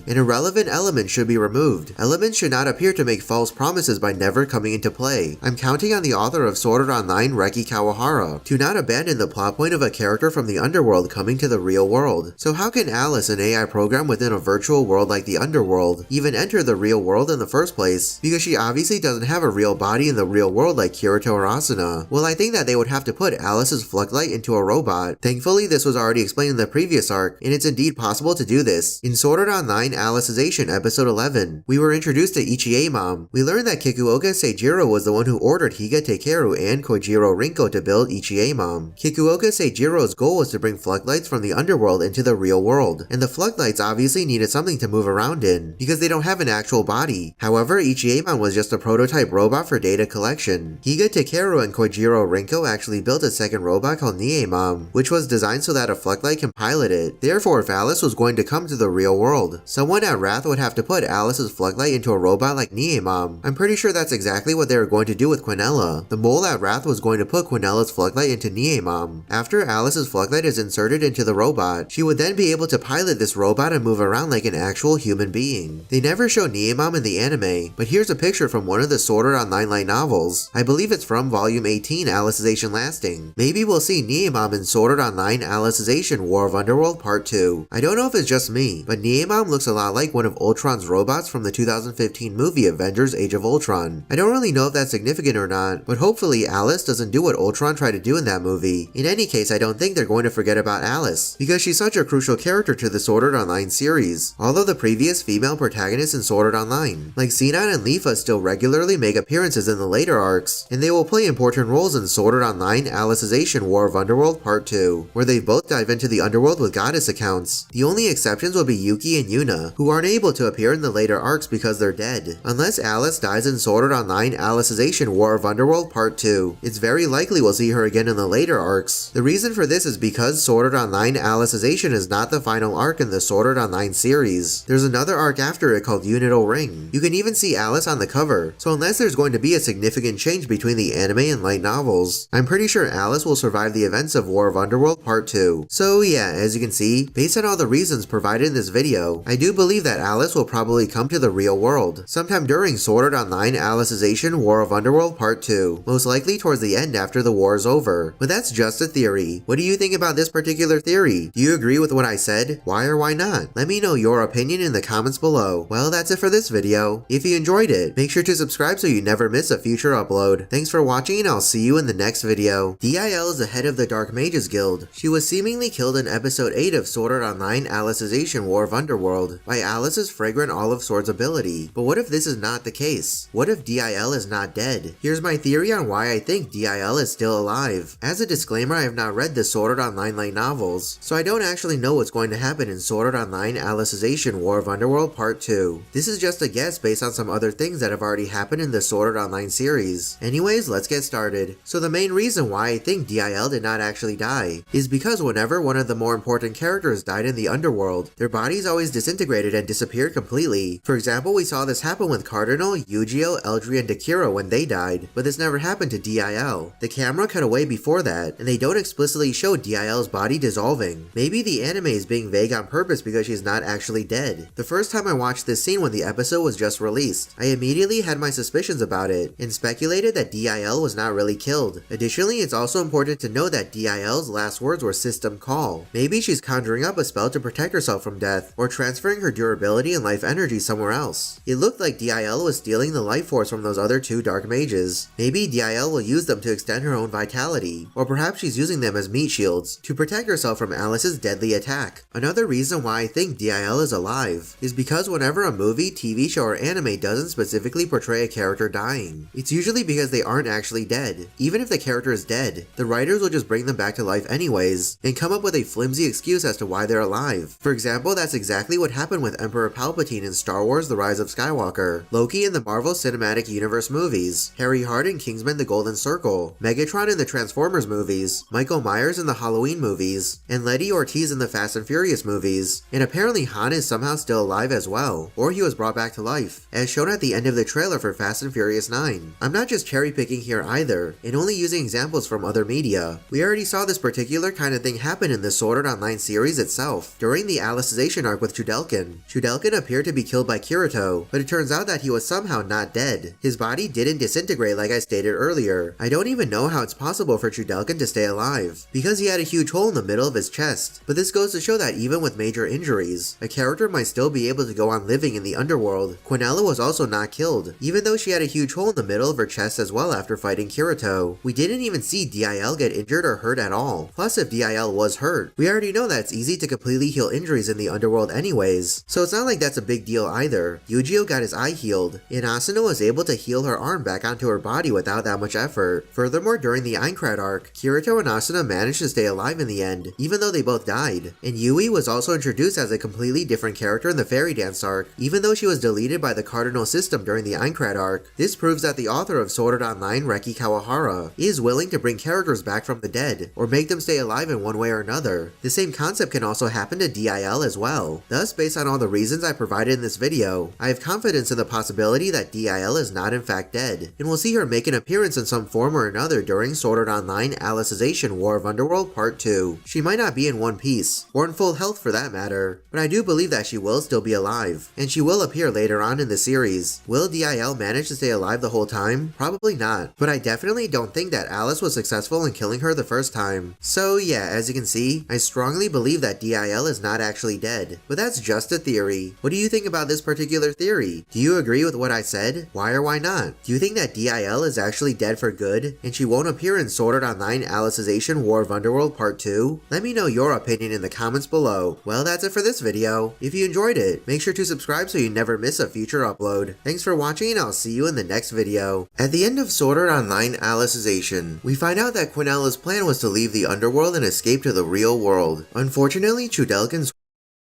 An irrelevant element should be removed. Elements should not appear to make false promises by never coming into play. I'm counting on the author of Sword Art Online, Reki Kawahara, to not abandon the plot point of a character from the underworld coming to the real world. So how can Alice, an AI program within a virtual world like the underworld, even enter the real world in the first place? Because she obviously doesn't have a real body in the real world like Kirito or Asuna. Well, I think that they would have to put Alice's Fluctlight into a robot. Thankfully, this was already explained in the previous arc, and it's indeed possible to do this. In Sword Art Online Alicization Episode 11, we were introduced to Ichie Mom. We learned that Kikuoka Seijiro was the one who ordered Higa Takeru and Kojiro Rinko to build Ichie Mom. Kikuoka Seijiro's goal was to bring Fluctlights from the underworld into the real world, and the Fluctlights obviously needed something to move around in, because they don't have an actual body. However, Ichie Mom was just a prototype robot for data collection. Higa Takeru and Kojiro Rinko actually built a second robot called Mom, which was designed so that a Fluctlight can pilot it. Therefore, if Alice was going to come to the real world, someone at Wrath would have to put Alice's Fluctlight into a robot like Mom. I'm pretty sure that's exactly what they were going to do with Quinella. The mole at Wrath was going to put Quinella's Fluctlight into Mom. After Alice's Fluctlight is inserted into the robot, she would then be able to pilot this robot and move around like an actual human being. They never show Mom in the anime, but here's a picture from one of the Sword Art Online light novels. I believe it's from Volume 18, Alicization Lasting. Maybe we'll see Mom in Sword Art Online Alicization War of Underworld Part 2. I don't know if it's just me, but Mom looks a lot like one of Ultron's robots from the 2015 movie Avengers Age of Ultron. I don't really know if that's significant or not, but hopefully Alice doesn't do what Ultron tried to do in that movie. In any case, I don't think they're going to forget about Alice, because she's such a crucial character to the Sword Art Online series. All of the previous female protagonists in Sword Art Online, like Sinan and Leafa, still regularly make appearances in the later arcs, and they will play important roles in Sword Art Online Alicization War of Underworld Part 2, where they both dive into the underworld with goddess accounts. The only exceptions will be Yuki and Yuna, who aren't able to appear in the later arcs because they're dead. Unless Alice dies in Sword Art Online Alicization War of Underworld Part 2, it's very likely we'll see her again in the later arcs. The reason for this is because Sword Art Online Alicization is not the final arc in the Sword Art Online series. There's another arc after it called Unito Ring. You can even see Alice on the cover, so unless there's going to be a significant change between the anime and light novels, I'm pretty sure Alice will survive the events of War of Underworld Part 2. So yeah, as you can see, based on all the reasons provided in this video, I do believe that Alice will probably come to the real world sometime during Sword Art Online Alicization War of Underworld Part 2, most likely towards the end after the war is over. But that's just a theory. What do you think about this particular theory? Do you agree with what I said? Why or why not? Let me know your opinion in the comments below. Well, that's it for this video. If you enjoyed it, make sure to subscribe so you never miss a future upload. Thanks for watching and I'll see you in the next video. DIL is the head of the Dark Mages Guild. She was seemingly killed in episode 8 of Sword Art Online Alicization War of Underworld by Alice's fragrant olive sword's ability. But what if this is not the case? What if DIL is not dead? Here's my theory on why I think DIL is still alive. As a disclaimer, I have not read the Sword Art Online light novels, so I don't actually know what's going to happen in Sword Art Online Alicization War of Underworld Part 2. This is just a guess based on some other things that have already happened in the Sword Art Online series. Anyways, let's get started. So the main reason why I think DIL did not actually die is because whenever one of the more important characters died in the underworld, their bodies always disintegrated and disappeared completely. For example, we saw this happen with Cardinal, Eugeo, Eldry, and Dakira when they died, but this never happened to DIL. The camera cut away before that, and they don't explicitly show DIL's body dissolving. Maybe the anime is being vague on purpose because she's not actually dead. The first time I watched this scene when the episode was just released, I immediately had my suspicions about it, and speculated that DIL was not really killed. Additionally, it's also important to know that DIL's last words were system call. Maybe she's conjuring up a spell to protect herself from death, or transferring her durability and life energy somewhere else. It looked like DIL was stealing the life force from those other two dark mages. Maybe DIL will use them to extend her own vitality, or perhaps she's using them as meat shields to protect herself from Alice's deadly attack. Another reason why I think DIL is alive is because whenever a movie, TV show, or anime doesn't specifically portray a character dying, it's usually because they aren't actually dead. Even if the character is dead, the writers will just bring them back to life anyways, and come up with a flimsy excuse as to why they're alive. For example, that's exactly what happened with Emperor Palpatine in Star Wars The Rise of Skywalker, Loki in the Marvel Cinematic Universe movies, Harry Hart in Kingsman The Golden Circle, Megatron in the Transformers movies, Michael Myers in the Halloween movies, and Letty Ortiz in the Fast and Furious movies. And apparently Han is somehow still alive as well, or he was brought back to life, as shown at the end of the trailer for Fast and Furious 9. I'm not just cherry picking here either, and only using examples from other media. We already saw this particular kind of thing happen in the Sword Art Online series itself. During the Alicization arc with Chudelkin appeared to be killed by Kirito, but it turns out that he was somehow not dead. His body didn't disintegrate like I stated earlier. I don't even know how it's possible for Chudelkin to stay alive, because he had a huge hole in the middle of his chest. But this goes to show that even with major injuries, a character might still be able to go on living in the underworld. Quinella was also not killed, even though she had a huge hole in the middle of her chest as well after fighting Kirito. We didn't even see DIL get injured or hurt at all. Plus, if DIL was hurt, we already know that it's easy to completely heal injuries in the underworld anyways, so it's not like that's a big deal either. Eugeo got his eye healed, and Asuna was able to heal her arm back onto her body without that much effort. Furthermore, during the Aincrad arc, Kirito and Asuna managed to stay alive in the end, even though they both died. And Yui was also introduced as a completely different character in the Fairy Dance arc, even though she was deleted by the Cardinal system during the Aincrad arc. This proves that the author of Sword Art Online, Reki Kawahara, is willing to bring characters back from the dead, or make them stay alive in one way or another. The same concept can also happen to DIL as well. Thus, based on all the reasons I provided in this video, I have confidence in the possibility that DIL is not in fact dead, and we'll see her make an appearance in some form or another during Sword Art Online Alicization War of Underworld Part 2. She might not be in one piece, or in full health for that matter, but I do believe that she will still be alive, and she will appear later on in the series. Will DIL manage to stay alive the whole time? Probably not, but I definitely don't think that Alice was successful in killing her the first time. So yeah, as you can see, I strongly believe that DIL is not actually dead, but that's just a theory. What do you think about this particular theory? Do you agree with what I said? Why or why not? Do you think that DIL is actually dead for good, and she won't appear in Sword Art Online Alicization War of Underworld Part 2? Let me know your opinion in the comments below. Well, that's it for this video. If you enjoyed it, make sure to subscribe so you never miss a future upload. Thanks for watching, and I'll see you in the next video. At the end of Sword Art Online Alicization, we find out that Quinella's plan was to leave the underworld and escape to the real world. Unfortunately, Chudelkin's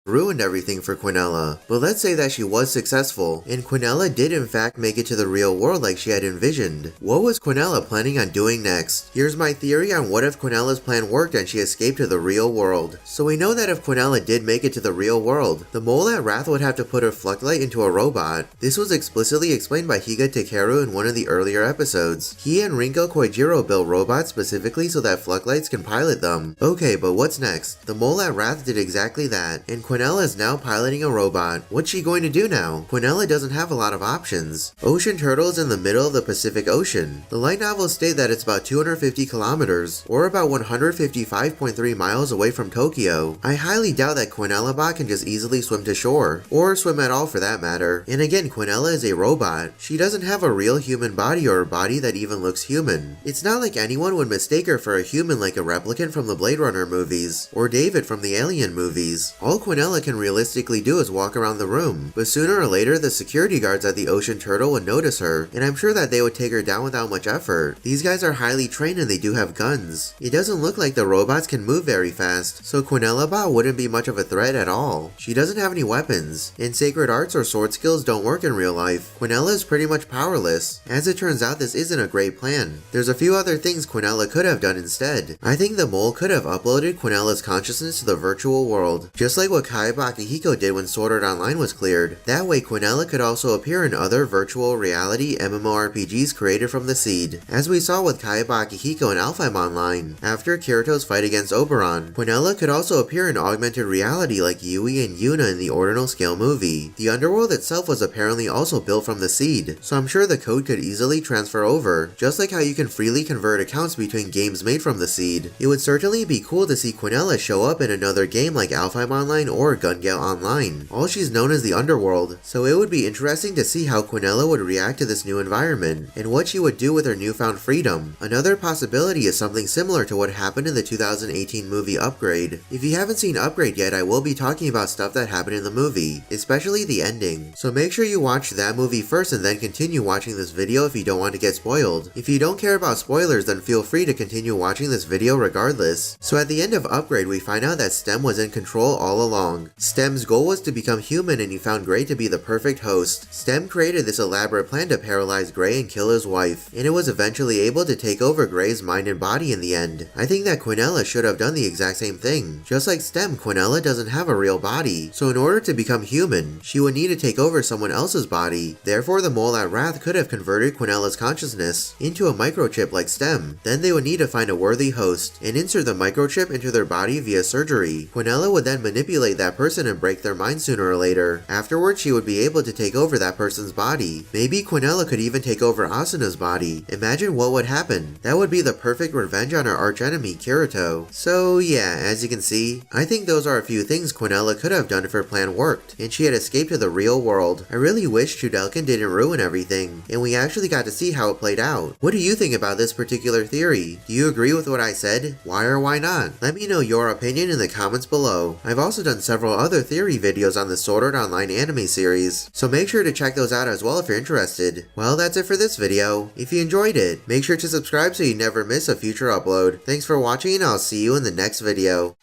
ruined everything for Quinella, but let's say that she was successful, and Quinella did in fact make it to the real world like she had envisioned. What was Quinella planning on doing next? Here's my theory on what if Quinella's plan worked and she escaped to the real world. So we know that if Quinella did make it to the real world, the mole at Wrath would have to put her Fluctlight into a robot. This was explicitly explained by Higa Takeru in one of the earlier episodes. He and Rinko Koijiro built robots specifically so that Fluctlights can pilot them. Okay, but what's next? The mole at Wrath did exactly that, and Quinella is now piloting a robot. What's she going to do now? Quinella doesn't have a lot of options. Ocean Turtle is in the middle of the Pacific Ocean. The light novels state that it's about 250 kilometers, or about 155.3 miles away from Tokyo. I highly doubt that Quinella Bot can just easily swim to shore, or swim at all for that matter. And again, Quinella is a robot. She doesn't have a real human body or a body that even looks human. It's not like anyone would mistake her for a human like a replicant from the Blade Runner movies, or David from the Alien movies. All Quinella Quinella can realistically do is walk around the room, but sooner or later the security guards at the Ocean Turtle would notice her, and I'm sure that they would take her down without much effort. These guys are highly trained and they do have guns. It doesn't look like the robots can move very fast, so Quinella Bot wouldn't be much of a threat at all. She doesn't have any weapons, and sacred arts or sword skills don't work in real life. Quinella is pretty much powerless. As it turns out, this isn't a great plan. There's a few other things Quinella could have done instead. I think the mole could have uploaded Quinella's consciousness to the virtual world, just like what Kaiba Akihiko did when Sword Art Online was cleared. That way Quinella could also appear in other virtual reality MMORPGs created from the seed, as we saw with Kaiba Akihiko in Alfheim Online. After Kirito's fight against Oberon, Quinella could also appear in augmented reality like Yui and Yuna in the Ordinal Scale movie. The underworld itself was apparently also built from the seed, so I'm sure the code could easily transfer over, just like how you can freely convert accounts between games made from the seed. It would certainly be cool to see Quinella show up in another game like Alfheim Online or Gun Gale Online. All she's known is the underworld, so it would be interesting to see how Quinella would react to this new environment, and what she would do with her newfound freedom. Another possibility is something similar to what happened in the 2018 movie Upgrade. If you haven't seen Upgrade yet, I will be talking about stuff that happened in the movie, especially the ending, so make sure you watch that movie first and then continue watching this video if you don't want to get spoiled. If you don't care about spoilers, then feel free to continue watching this video regardless. So at the end of Upgrade, we find out that Stem was in control all along. Stem's goal was to become human, and he found Gray to be the perfect host. Stem created this elaborate plan to paralyze Gray and kill his wife, and it was eventually able to take over Gray's mind and body in the end. I think that Quinella should have done the exact same thing. Just like Stem, Quinella doesn't have a real body, so in order to become human, she would need to take over someone else's body. Therefore, the mole at Wrath could have converted Quinella's consciousness into a microchip like Stem. Then they would need to find a worthy host and insert the microchip into their body via surgery. Quinella would then manipulate that person and break their mind sooner or later. Afterwards, she would be able to take over that person's body. Maybe Quinella could even take over Asuna's body. Imagine what would happen. That would be the perfect revenge on her archenemy Kirito. So yeah, as you can see, I think those are a few things Quinella could have done if her plan worked, and she had escaped to the real world. I really wish Chudelkin didn't ruin everything, and we actually got to see how it played out. What do you think about this particular theory? Do you agree with what I said? Why or why not? Let me know your opinion in the comments below. I've also done several other theory videos on the Sword Art Online anime series, so make sure to check those out as well if you're interested. Well, that's it for this video. If you enjoyed it, make sure to subscribe so you never miss a future upload. Thanks for watching, and I'll see you in the next video.